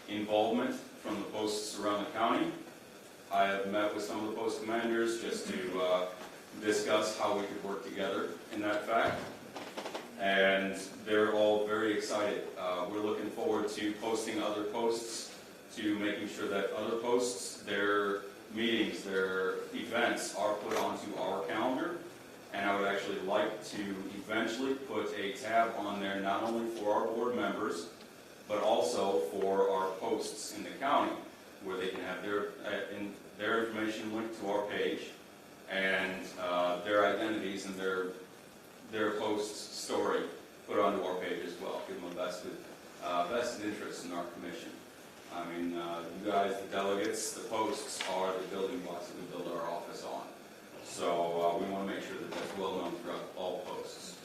involvement from the posts around the county. I have met with some of the post commanders just to discuss how we could work together in that fact. And they're all very excited. We're looking forward to posting other posts, to making sure that other posts, their meetings, their events are put onto our calendar. And I would actually like to eventually put a tab on there not only for our board members, but also for our posts in the county, where they can have their information linked to our page, and their identities and their post's story put onto our page as well. Give them a vested interest in our commission. I mean, you guys, the delegates, the posts are the building blocks that we build our office on. So we want to make sure that that's well known throughout all posts.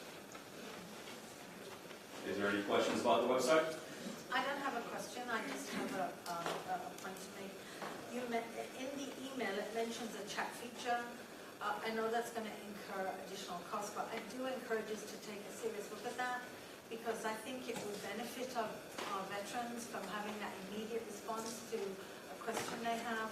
Is there any questions about the website? I don't have a question, I just have a point to make. In the email, it mentions a chat feature. I know that's going to incur additional costs, but I do encourage us to take a serious look at that, because I think it will benefit our veterans from having that immediate response to a question they have,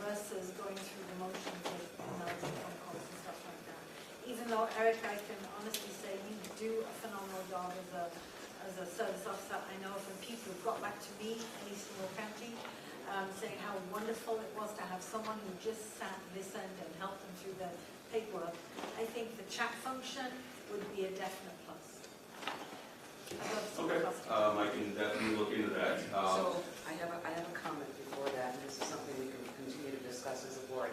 versus going through the motions of emails and phone calls and stuff like that. Even though, Eric, I can honestly say you do a phenomenal job as a service officer. I know from people who've got back to me in Eastern Will County, saying how wonderful it was to have someone who just sat, listened, and helped them through the paperwork. I think the chat function would be a definite plus. Okay, I can definitely look into that. So I have a comment before that, and this is something we can continue to discuss as a board.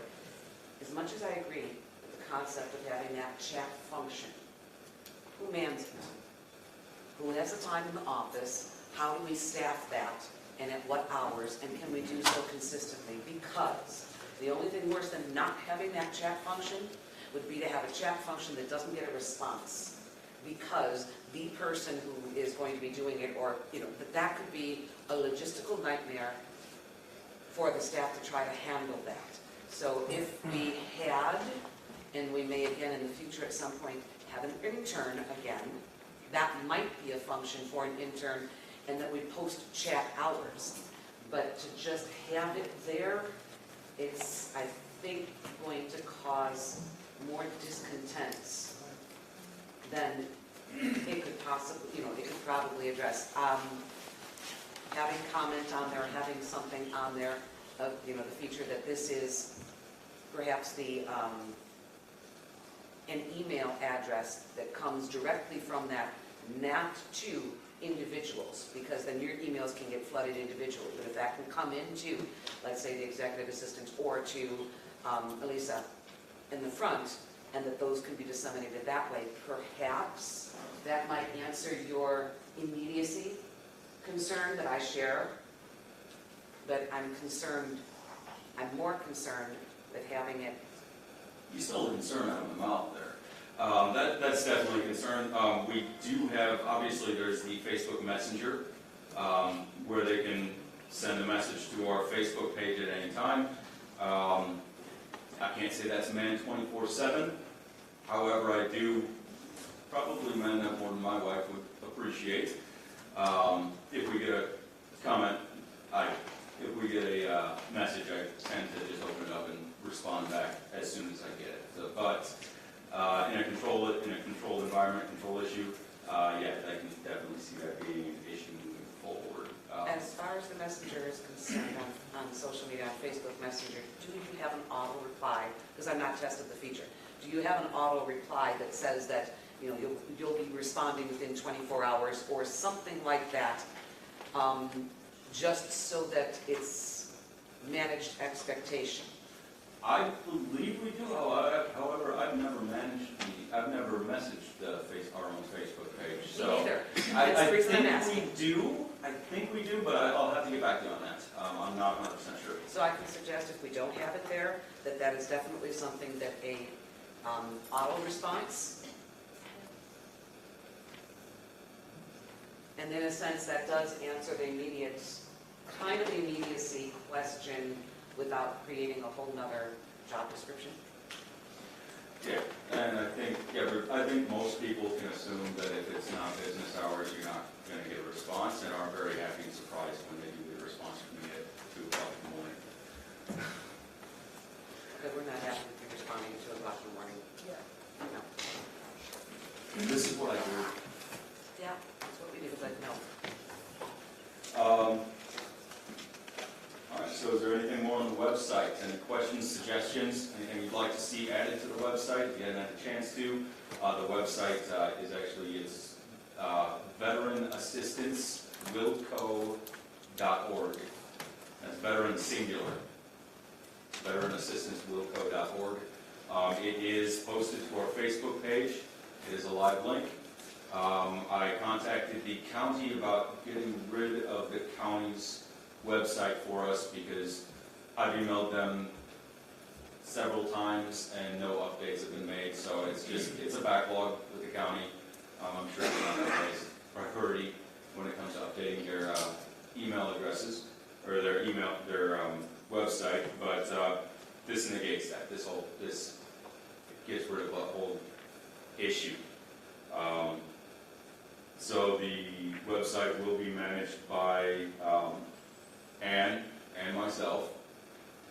As much as I agree with the concept of having that chat function, who mans it? Who has the time in the office? How do we staff that? and at what hours, and can we do so consistently? Because the only thing worse than not having that chat function would be to have a chat function that doesn't get a response, because the person who is going to be doing it, or, that could be a logistical nightmare for the staff to try to handle that. So if we had, and we may again in the future at some point, have an intern again, that might be a function for an intern, and that we post chat hours. But to just have it there, it's, I think, going to cause more discontents than it could possibly, it could probably address. Having comment on there, having something on there of, the feature that this is perhaps an email address that comes directly from that, not to individuals, because then your emails can get flooded individually. But if that can come into, let's say, the executive assistant or to Elisa in the front, and that those can be disseminated that way, perhaps that might answer your immediacy concern that I share. But I'm more concerned with having it. You still a concern having them out there. That's definitely a concern. We do have, obviously, there's the Facebook Messenger, where they can send a message to our Facebook page at any time. I can't say that's manned 24/7. However, I do probably man that more than my wife would appreciate. If we get a comment, if we get a message, I tend to just open it up and respond back as soon as I get it. So, but in a controlled environment, control issue, yeah, I can definitely see that being an issue moving forward. As far as the messenger is concerned on social media, on Facebook Messenger, do you have an auto reply? Because I've not tested the feature. Do you have an auto reply that says that you'll be responding within 24 hours or something like that, just so that it's managed expectation? I believe we do. However, I've never messaged our own Facebook page. So Me neither. I That's the reason I'm think asking. I think we do, but I'll have to get back to you on that. I'm not 100% sure. So I can suggest if we don't have it there, that is definitely something that a auto response, and in a sense that does answer the immediacy question without creating a whole nother job description. Yeah, and I think most people can assume that if it's not business hours, you're not going to get a response, and are very happy and surprised when they do get a response from me at 2 o'clock in the morning. Because we're not happy with you responding at 2 o'clock in the morning. Yeah. No. This is what I do. Yeah, that's what we do, but no. All right, so is there anything more on the website? Any questions, suggestions, anything you'd like to see added to the website? If you hadn't had a chance to, the website is actually veteranassistancewilco.org. That's veteran singular. veteranassistancewilco.org. It is posted to our Facebook page. It is a live link. I contacted the county about getting rid of the county's website for us because I've emailed them several times and no updates have been made. So it's a backlog with the county. I'm sure it's not everybody's priority when it comes to updating their email addresses or their website. But this negates that. This gets rid of the whole issue. So the website will be managed by Ann and myself.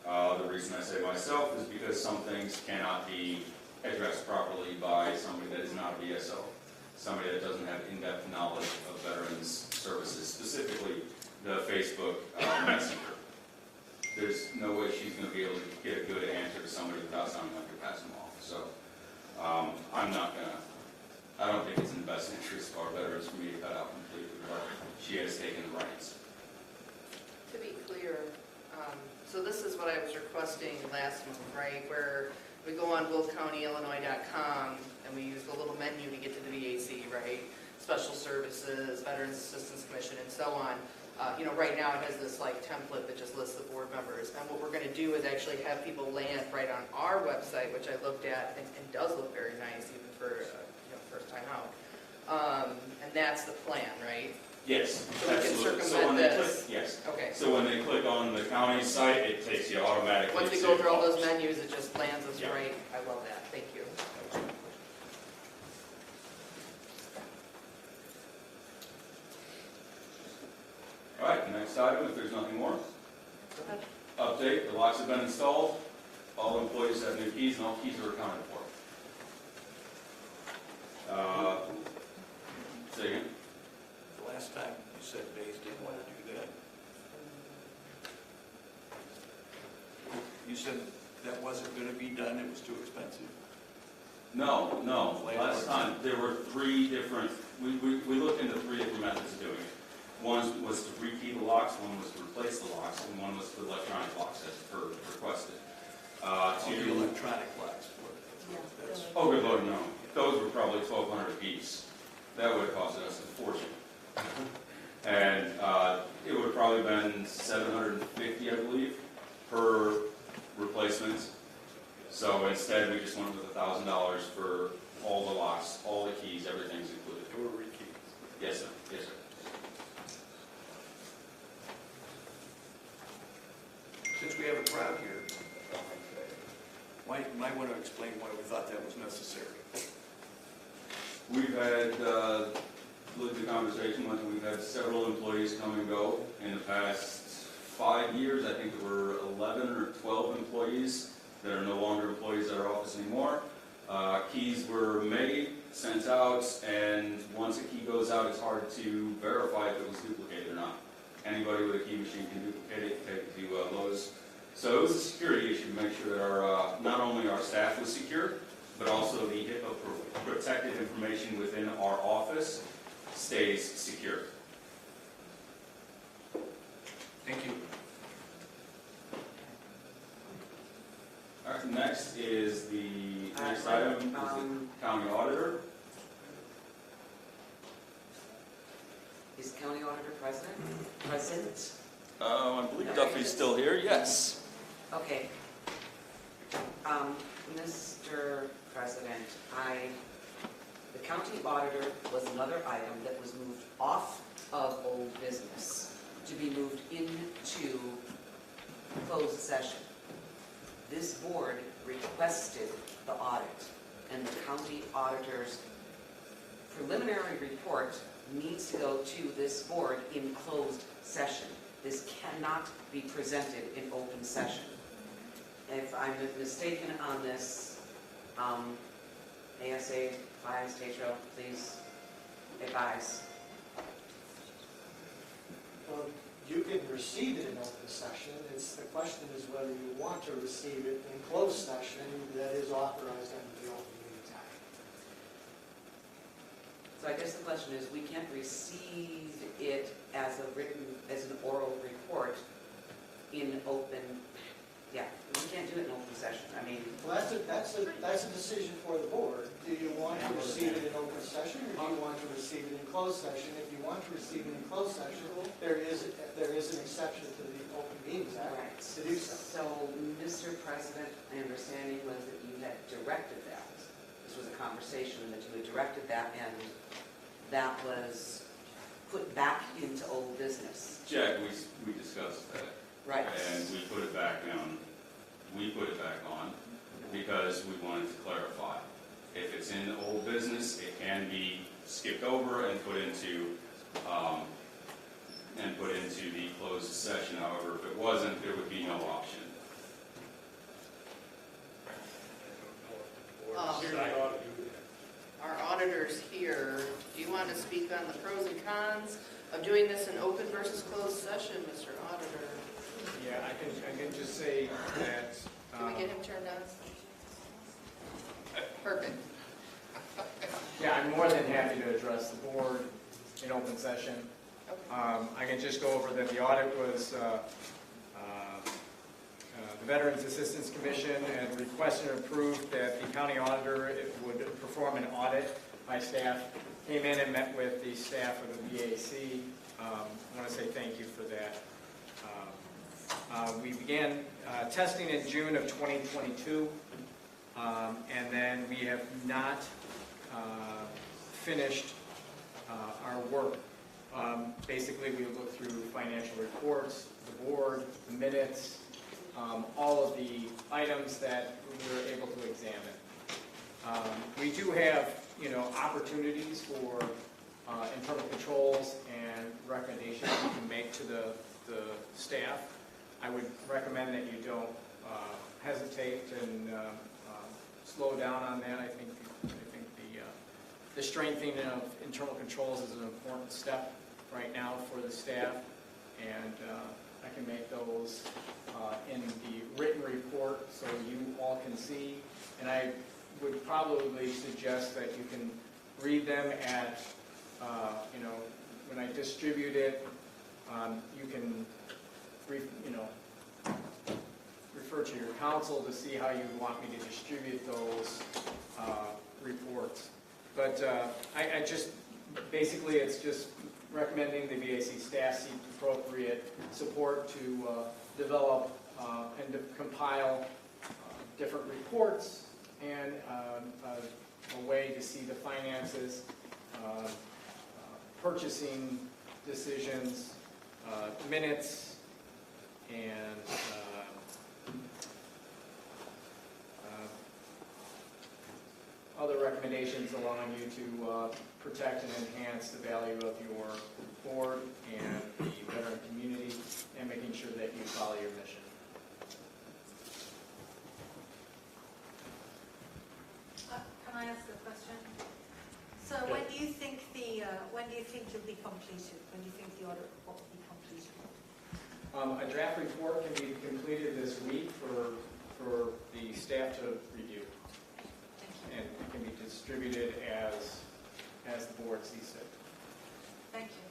The reason I say myself is because some things cannot be addressed properly by somebody that is not a VSO, somebody that doesn't have in-depth knowledge of veterans services, specifically the Facebook Messenger. There's no way she's going to be able to get a good answer to somebody without sounding like you're passing them off. So I don't think it's in the best interest of our veterans for me to cut out completely, but she has taken the reins. To be clear, so this is what I was requesting last month, right? Where we go on willcountyillinois.com and we use the little menu to get to the VAC, right? Special Services, Veterans Assistance Commission, and so on. Right now it has this like template that just lists the board members. And what we're going to do is actually have people land right on our website, which I looked at and does look very nice even for first time out. And that's the plan, right? Yes, So we can absolutely. So circumvent when they this. click, yes. Okay. So when they click on the county site, it takes you automatically Once we to go through all those Office. menus, it just lands us Yeah. right. I love that. Thank you. All right, next item, if there's nothing more. Update, the locks have been installed. All employees have new keys and all keys are accounted for. Say again? The last time you said Bays didn't want to do that. You said that wasn't going to be done, it was too expensive. No. Last time, there were three different, we looked into three different methods of doing it. One was to rekey the locks, one was to replace the locks, and one was for electronic locks as per requested. The electronic locks. Oh, good Lord, no. Those were probably $1,200 a piece. That would have costed us a fortune. And it would have probably been $750, I believe, per replacement. So instead, we just went with $1,000 for all the locks, all the keys, everything's included. They were rekeyed. Yes, sir. Yes, sir. Since we have a crowd here, might want to explain why we thought that was necessary. We've had, looked at the conversation, we've had several employees come and go. In the past 5 years, I think there were 11 or 12 employees that are no longer employees at our office anymore. Keys were made, sent out, and once a key goes out, it's hard to verify if it was duplicated or not. Anybody with a key machine can duplicate it, take it to Lowe's. So it was a security issue to make sure that our, not only our staff was secure, but also the HIPAA protected information within our office stays secure. Thank you. All right, next is the next item is the county auditor. Is County Auditor present? I believe Duffy's still here, yes. Okay. Mr. President, the county auditor was another item that was moved off of old business to be moved into closed session. This board requested the audit, and the county auditor's preliminary report needs to go to this board in closed session. This cannot be presented in open session. If I'm mistaken on this, ASA, Fives, Tetro, please advise. Well, you can receive it in open session. The question is whether you want to receive it in closed session that is authorized under the Open Meetings Act. So I guess the question is, we can't receive it as an oral report in open, we can't do it in open session. I mean. Well, that's a decision for the board. Do you want to receive it in open session, or do you want to receive it in closed session? If you want to receive it in closed session, there is an exception to the Open Meetings Act to do so. So, Mr. President, my understanding was that you had directed that. This was a conversation that you had directed that, and that was put back into old business. Jack, we discussed that. Right. And we put it back on. We put it back on because we wanted to clarify. If it's in old business, it can be skipped over and put into the closed session. However, if it wasn't, there would be no option. Our auditor's here. Do you want to speak on the pros and cons of doing this in open versus closed session, Mr. Auditor? Yeah, I can just say that. Can we get him turned on? Perfect. Yeah, I'm more than happy to address the board in open session. I can just go over that the audit was, the Veterans Assistance Commission had requested and approved that the county auditor would perform an audit. My staff came in and met with the staff of the VAC I want to say thank you for that. We began testing in June of 2022, and then we have not finished our work. Basically, we looked through financial reports, the board, the minutes, all of the items that we were able to examine. We do have, opportunities for internal controls and recommendations we can make to the staff. I would recommend that you don't hesitate and slow down on that. I think the strengthening of internal controls is an important step right now for the staff, and I can make those in the written report so you all can see. And I would probably suggest that you can read them at, when I distribute it, you can, refer to your counsel to see how you want me to distribute those reports. But I just, basically it's just recommending the VAC staff seek appropriate support to develop and to compile different reports and a way to see the finances, purchasing decisions, minutes, and other recommendations allowing you to protect and enhance the value of your board and the veteran community, and making sure that you follow your mission. Can I ask a question? So when do you think you'll be completed? When do you think the audit report will be completed? A draft report can be completed this week for the staff to review. And it can be distributed as the board sees fit. Thank you.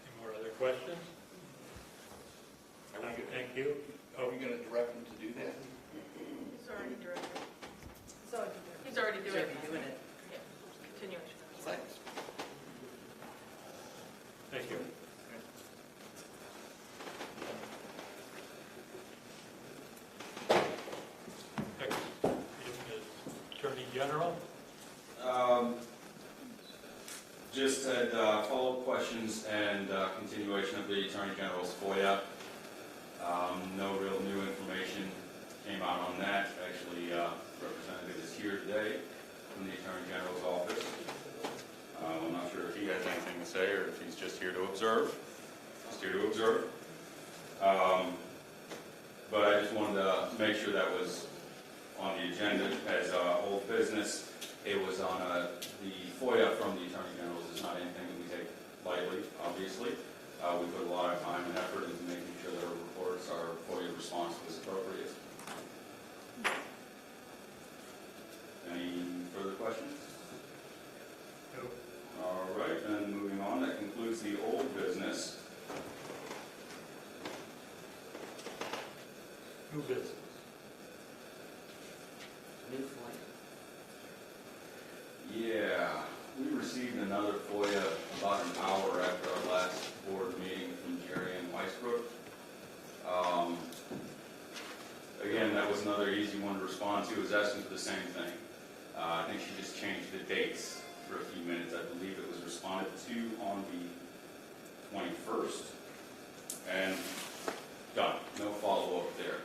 Any more other questions? Thank you. Are we going to direct them to do that? He's already directed. Sorry. He's already doing it. it. Yeah, continuation. Thanks. Thank you. Next is Attorney General. Just had follow-up questions and continuation of the Attorney General's FOIA. No real new information came out on that. Actually, representative is here today from the Attorney General's office. I'm not sure if he has anything to say or if he's just here to observe. Just here to observe. But I just wanted to make sure that was on the agenda as old business. It was on the FOIA from the Attorney General's is not anything that we take lightly, obviously. We put a lot of time and effort into making sure that our reports, our FOIA response was appropriate. Any further questions? No. All right, then moving on, that concludes the old business. New business. New FOIA. Yeah, we received another FOIA about an hour after our last board meeting from Jerry and Weisbrook. Again, that was another easy one to respond to. It was asking for the same thing. I think she just changed the dates for a few minutes. I believe it was responded to on the 21st. And done. No follow-up there.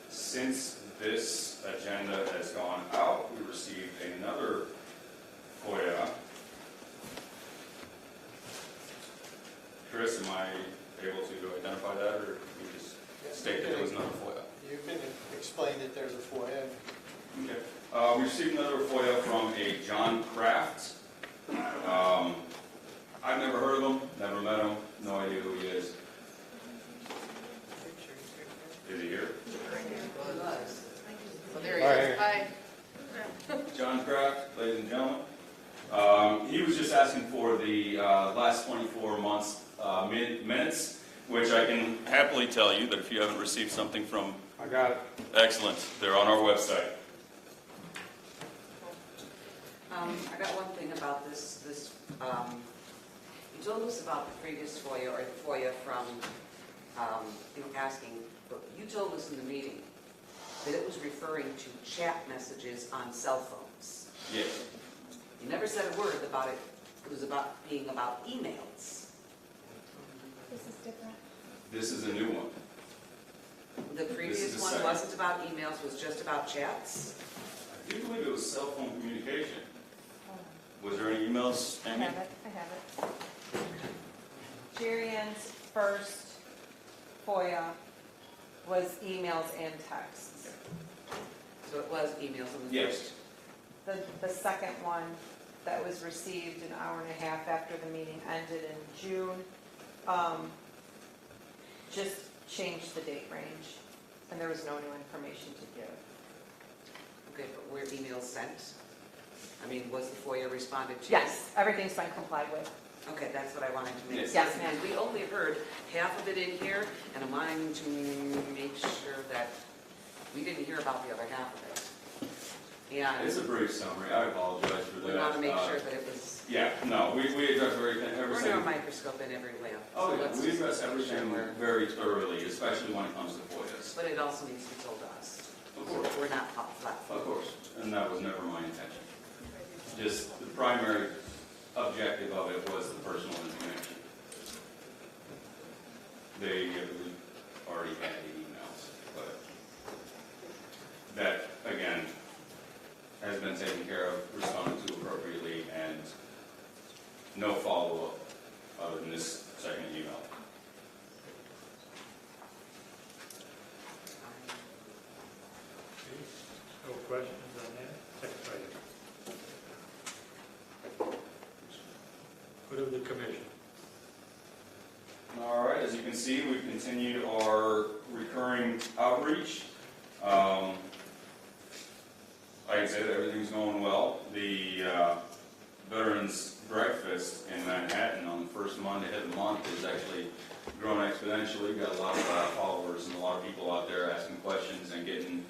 Since this agenda has gone out, we received another FOIA. Chris, am I able to identify that, or you just state that it was another FOIA? You can explain that there's a FOIA. Okay. We received another FOIA from a John Kraft. I've never heard of him, never met him, no idea who he is. Is he here? So there he is. Hi. John Kraft, ladies and gentlemen. He was just asking for the last 24 months minutes, which I can happily tell you that if you haven't received something from... I got it. Excellent. They're on our website. I got one thing about this, you told us about the previous FOIA, or the FOIA from, asking, but you told us in the meeting that it was referring to chat messages on cell phones. Yes. You never said a word about it, it was being about emails. This is different. This is a new one. The previous one wasn't about emails, was just about chats? I do believe it was cell phone communication. Was there any emails, Amy? I have it. Jerry Ann's first FOIA was emails and texts. So it was emails on the Yes. The second one that was received an hour and a half after the meeting ended in June, just changed the date range, and there was no new information to give. Okay, but were emails sent? I mean, was the FOIA responded to? Yes, everything's been complied with. Okay, that's what I wanted to make. Yes. Yes, ma'am. We only heard half of it in here, and I'm wanting to make sure that we didn't hear about the other half of it. And It's a brief summary. I apologize for that. we want to make sure that it was, Yeah, no, we address we're everything. under a microscope in every way. Oh, So yeah, let's we just address make sure everything we're- very thoroughly, especially when it comes to FOIAs. But it also needs to be told to us. Of So course. that we're not flat. Of course, and that was never my intention. Just the primary objective of it was the personal information. They already had the emails, but that, again, has been taken care of, responded to appropriately, and no follow-up other than this second email. No questions on that? Next item. Go to the commission. All right, as you can see, we've continued our recurring outreach. I can say that everything's going well. The Veterans Breakfast in Manhattan on the first Monday of the month is actually grown exponentially. We've got a lot of followers and a lot of people out there asking questions and getting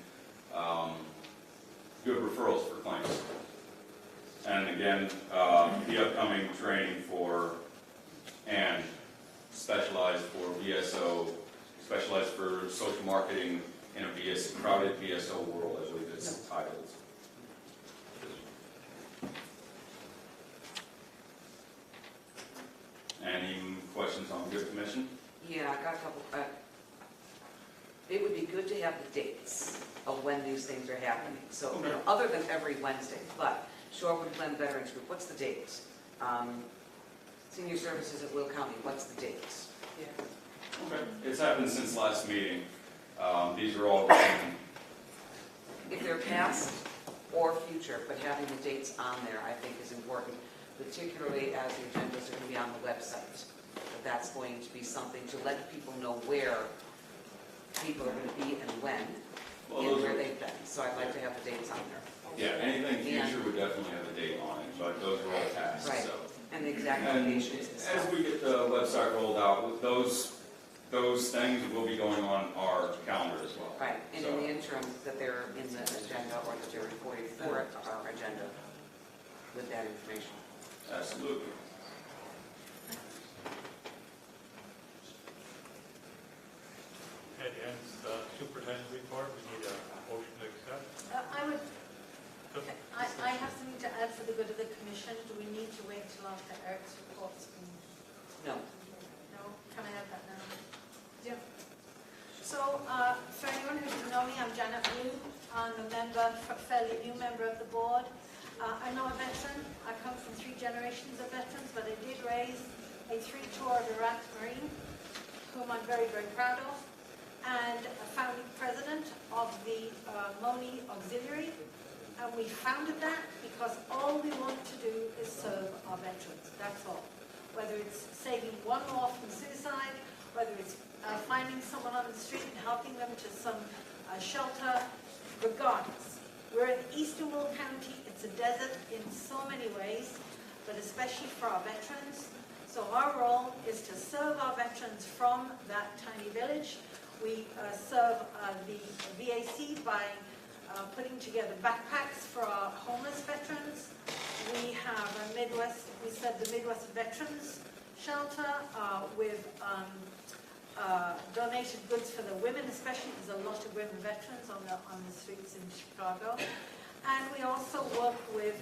good referrals for claims. And again, the upcoming training for and specialized for VSO, specialized for social marketing in a crowded VSO world, I believe it's titled. Any questions on good commission? Yeah, I got a couple. It would be good to have the dates of when these things are happening. So, you know, other than every Wednesday, but Shorewood Glen Veterans Group, what's the date? Senior Services at Will County, what's the date? Okay. It's happened since last meeting. These are all, If they're past or future, but having the dates on there, I think is important, particularly as the agendas are going to be on the website. That's going to be something to let people know where people are going to be and when, and where they've been. So I'd like to have the dates on there. yeah, anything future would definitely have a date on it, but those are all past, Right. so. And the exact And locations and as stuff. we get the website rolled out, those things will be going on our calendar as well. Right, and So- in the interim, that they're in the agenda or that they're reported for our agenda with that information. Absolutely. That ends the superintendent's report. We need a motion to accept. I have something to add for the good of the commission. Do we need to wait till after Eric's report's been? No. No? Can I add that now? Yeah. So, for anyone who doesn't know me, I'm Janet Blue. I'm a member, a fairly new member of the board. I'm not a veteran. I come from 3 generations of veterans, but I did raise a 3-tour of Iraq Marine, whom I'm very, very proud of, and a founding president of the Moni Auxiliary. And we founded that because all we want to do is serve our veterans. That's all. Whether it's saving one more from suicide, whether it's finding someone on the street and helping them to some shelter, regardless. We're in eastern Will County. It's a desert in so many ways, but especially for our veterans. So our role is to serve our veterans from that tiny village. We serve the VAC by putting together backpacks for our homeless veterans. We have a Midwest, we said the Midwest Veterans Shelter with donated goods for the women, especially there's a lot of women veterans on the streets in Chicago. And we also work with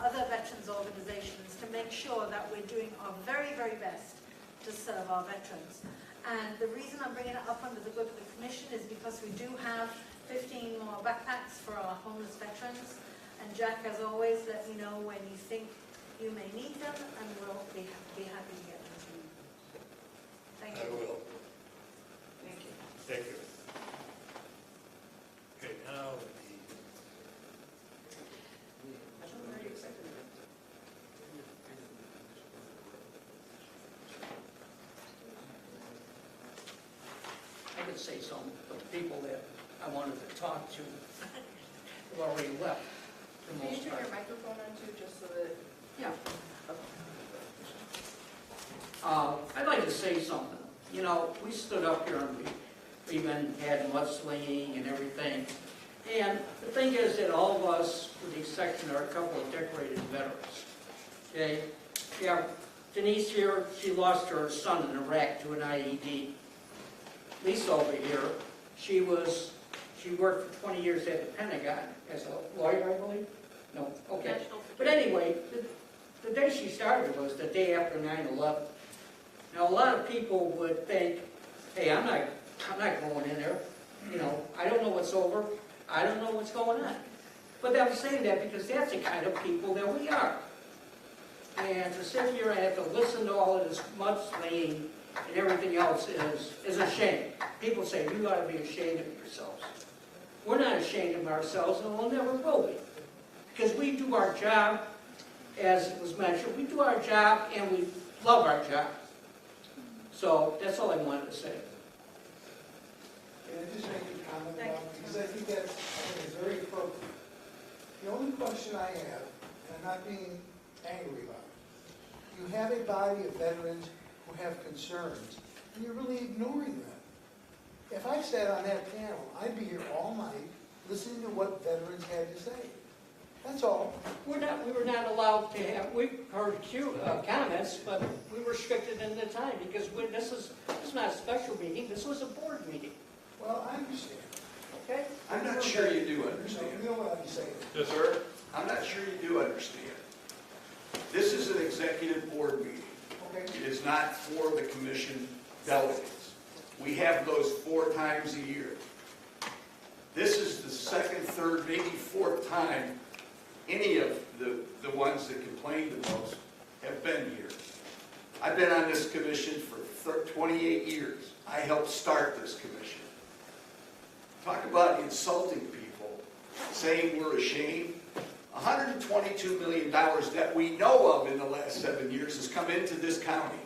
other veterans organizations to make sure that we're doing our very, very best to serve our veterans. And the reason I'm bringing it up under the good of the commission is because we do have 15 more backpacks for our homeless veterans. And Jack, as always, let me know when you think you may need them, and we'll be happy to get them to you. Thank you. I will. Thank you. Thank you. Okay, now, I could say something, but the people that I wanted to talk to have already left for the Can you most turn part. your microphone on too, just so that? Yeah. I'd like to say something. You know, we stood up here and we even had mudslinging and everything. And the thing is that all of us, with the exception of a couple of decorated veterans, okay? Yeah, Denise here, she lost her son in Iraq to an IED. Lisa over here, she worked for 20 years at the Pentagon as a lawyer, I believe? No, okay. But anyway, the day she started was the day after 9/11. Now, a lot of people would think, hey, I'm not going in there. You know, I don't know what's over. I don't know what's going on. But I'm saying that because that's the kind of people that we are. And to sit here and have to listen to all of this mudslinging and everything else is a shame. People say, you ought to be ashamed of yourselves. We're not ashamed of ourselves, and we'll never will be. Because we do our job, as it was mentioned, we do our job and we love our job. So that's all I wanted to say. Can I just make a comment about it? Because I think it's very appropriate. The only question I have, and I'm not being angry about it, you have a body of veterans who have concerns, and you're really ignoring them. If I sat on that panel, I'd be here all night listening to what veterans had to say. That's all. We were not allowed to have, we heard comments, but we were restricted in the time because this is not a special meeting, this was a board meeting. Well, I understand. Okay? I'm not sure you do understand. You know what I'm saying. Yes, sir. I'm not sure you do understand. This is an executive board meeting. Okay. It is not for the commission delegates. We have those 4 times a year. This is the second, third, maybe fourth time any of the ones that complain the most have been here. I've been on this commission for 28 years. I helped start this commission. Talk about insulting people, saying we're ashamed. $122 million that we know of in the last 7 years has come into this county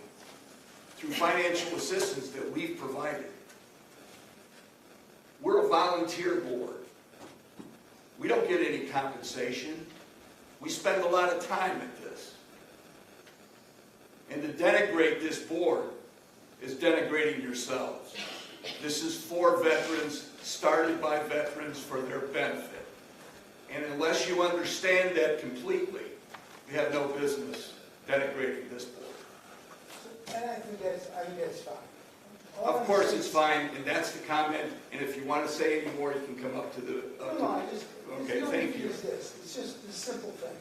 through financial assistance that we've provided. We're a volunteer board. We don't get any compensation. We spend a lot of time at this. And to denigrate this board is denigrating yourselves. This is for veterans, started by veterans for their benefit. And unless you understand that completely, you have no business denigrating this board. And I think that's fine. Of course it's fine, and that's the comment, and if you want to say any more, you can come up to the... Okay, thank you. It's just a simple thing.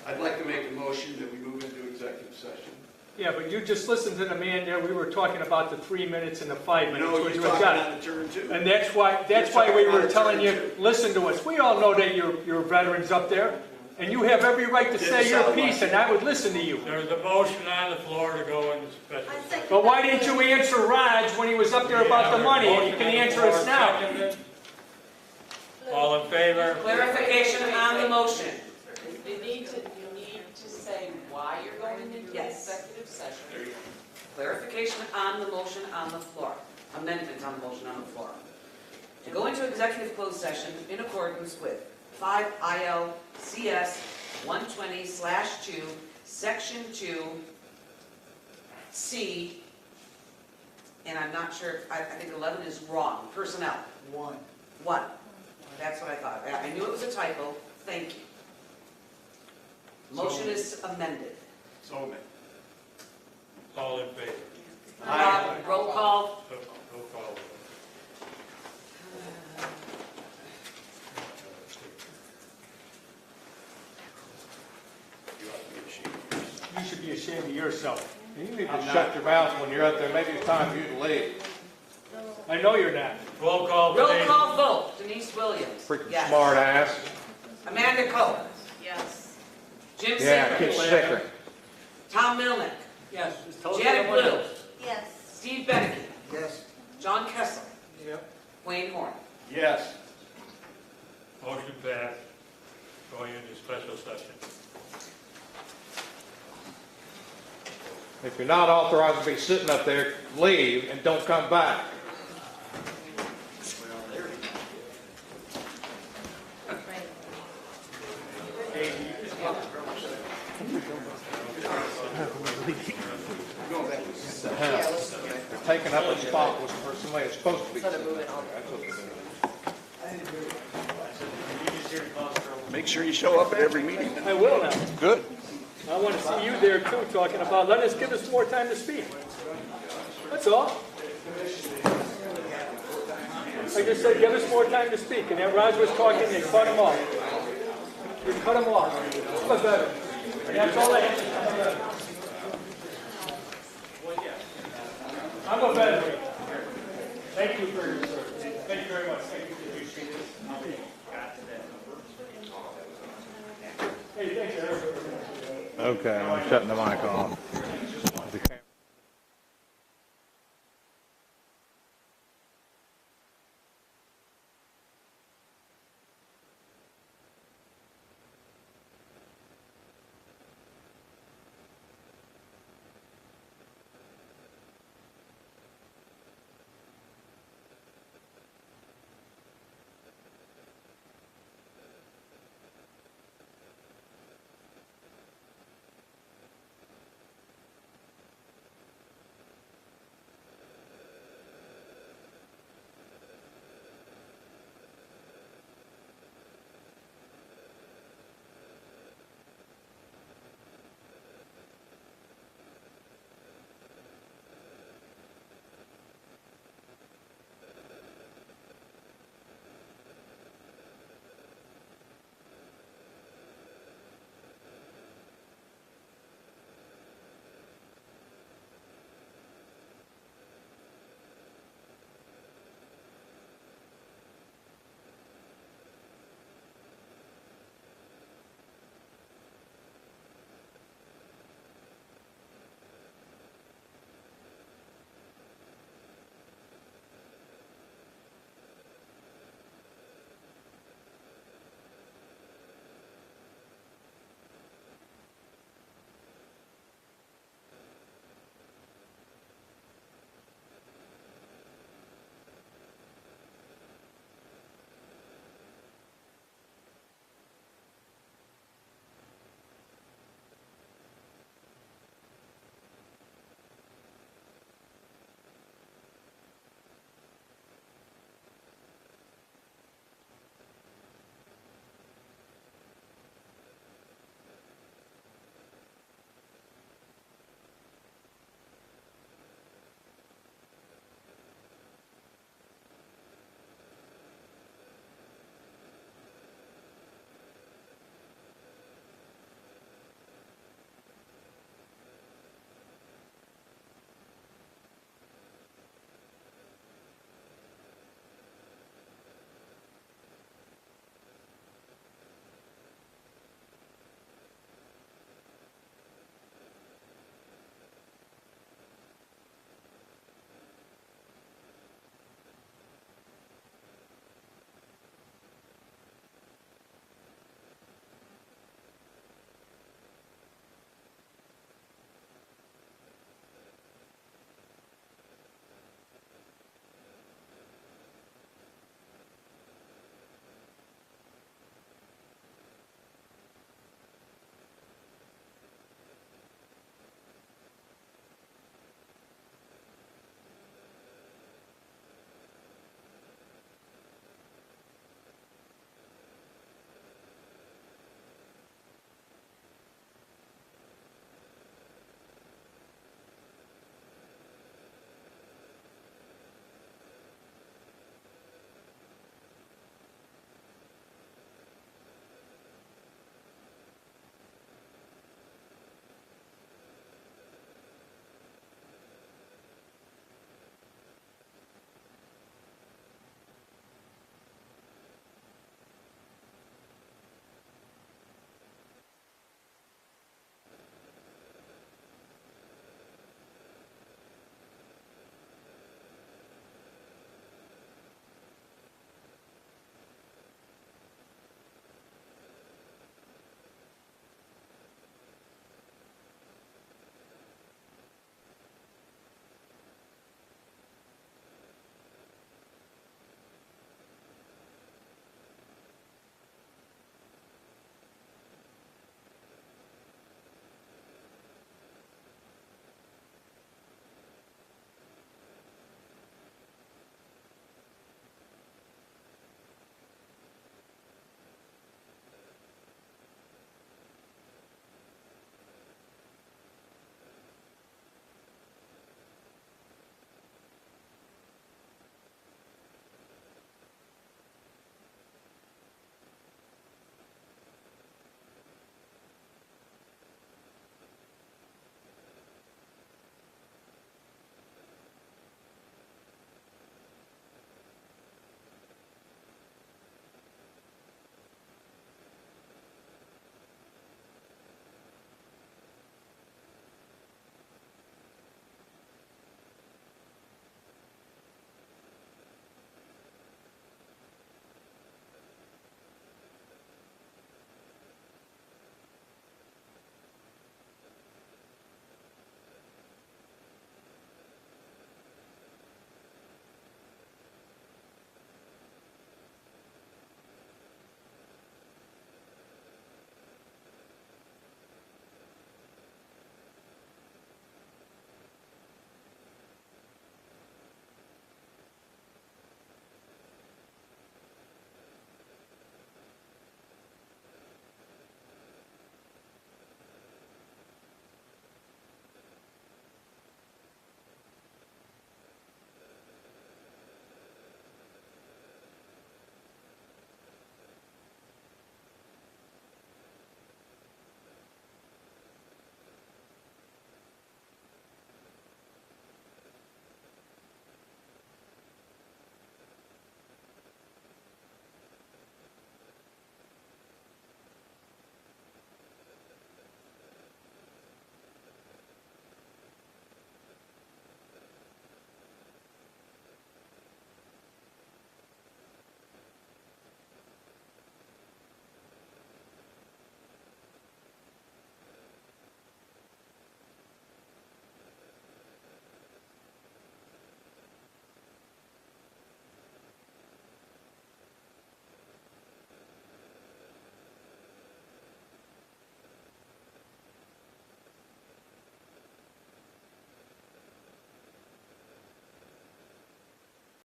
I'd like to make a motion that we move into executive session. Yeah, but you just listened to the man there. We were talking about the 3 minutes and the 5 minutes. No, which you're was talking done. on a turn too. And that's why we were telling you, listen to us. We all know that you're veterans up there, and you have every right to say your piece, and I would listen to you. there's a motion on the floor to go into special session. But why didn't you answer Raj when he was up there about the money, and you can answer us now? All in favor? Clarification on the motion. You need to say why you're going into Yes. executive session. Clarification on the motion on the floor. Amendment on the motion on the floor. To go into executive closed session in accordance with 5 ILCS 120/2, Section 2, C, and I'm not sure, I think 11 is wrong, personnel. 1. That's what I thought. I knew it was a typo. Thank you. Motion is amended. So moved. All in favor? Roll call. Roll call. You should be ashamed of yourself. You need to shut your mouth when you're up there. Maybe it's time for you to leave. I know you're not. Roll call. Roll Denise. call vote. Denise Williams. Freaking Yes. smart ass. Amanda Coe. Yes. Jim Yeah, Seaver. get sicker. Tom Milnick. Yes. Janet Blue. Yes. Steve Beneke. Yes. John Kessel. Yep. Wayne Horn. Yes. Motion passed. Going into special session. If you're not authorized to be sitting up there, leave and don't come back. The hell? They're taking up a spot where somebody is supposed to be sitting. Make sure you show up at every meeting. I will now. Good. I want to see you there too, talking about, give us more time to speak. That's all. I just said, give us more time to speak, and then Raj was talking, they cut him off. You cut him off. I'm a veteran. And that's all I have. I'm a veteran. Thank you for your service. Thank you very much. Thank you. Hey, thanks, Eric. Okay, I'm shutting the mic off.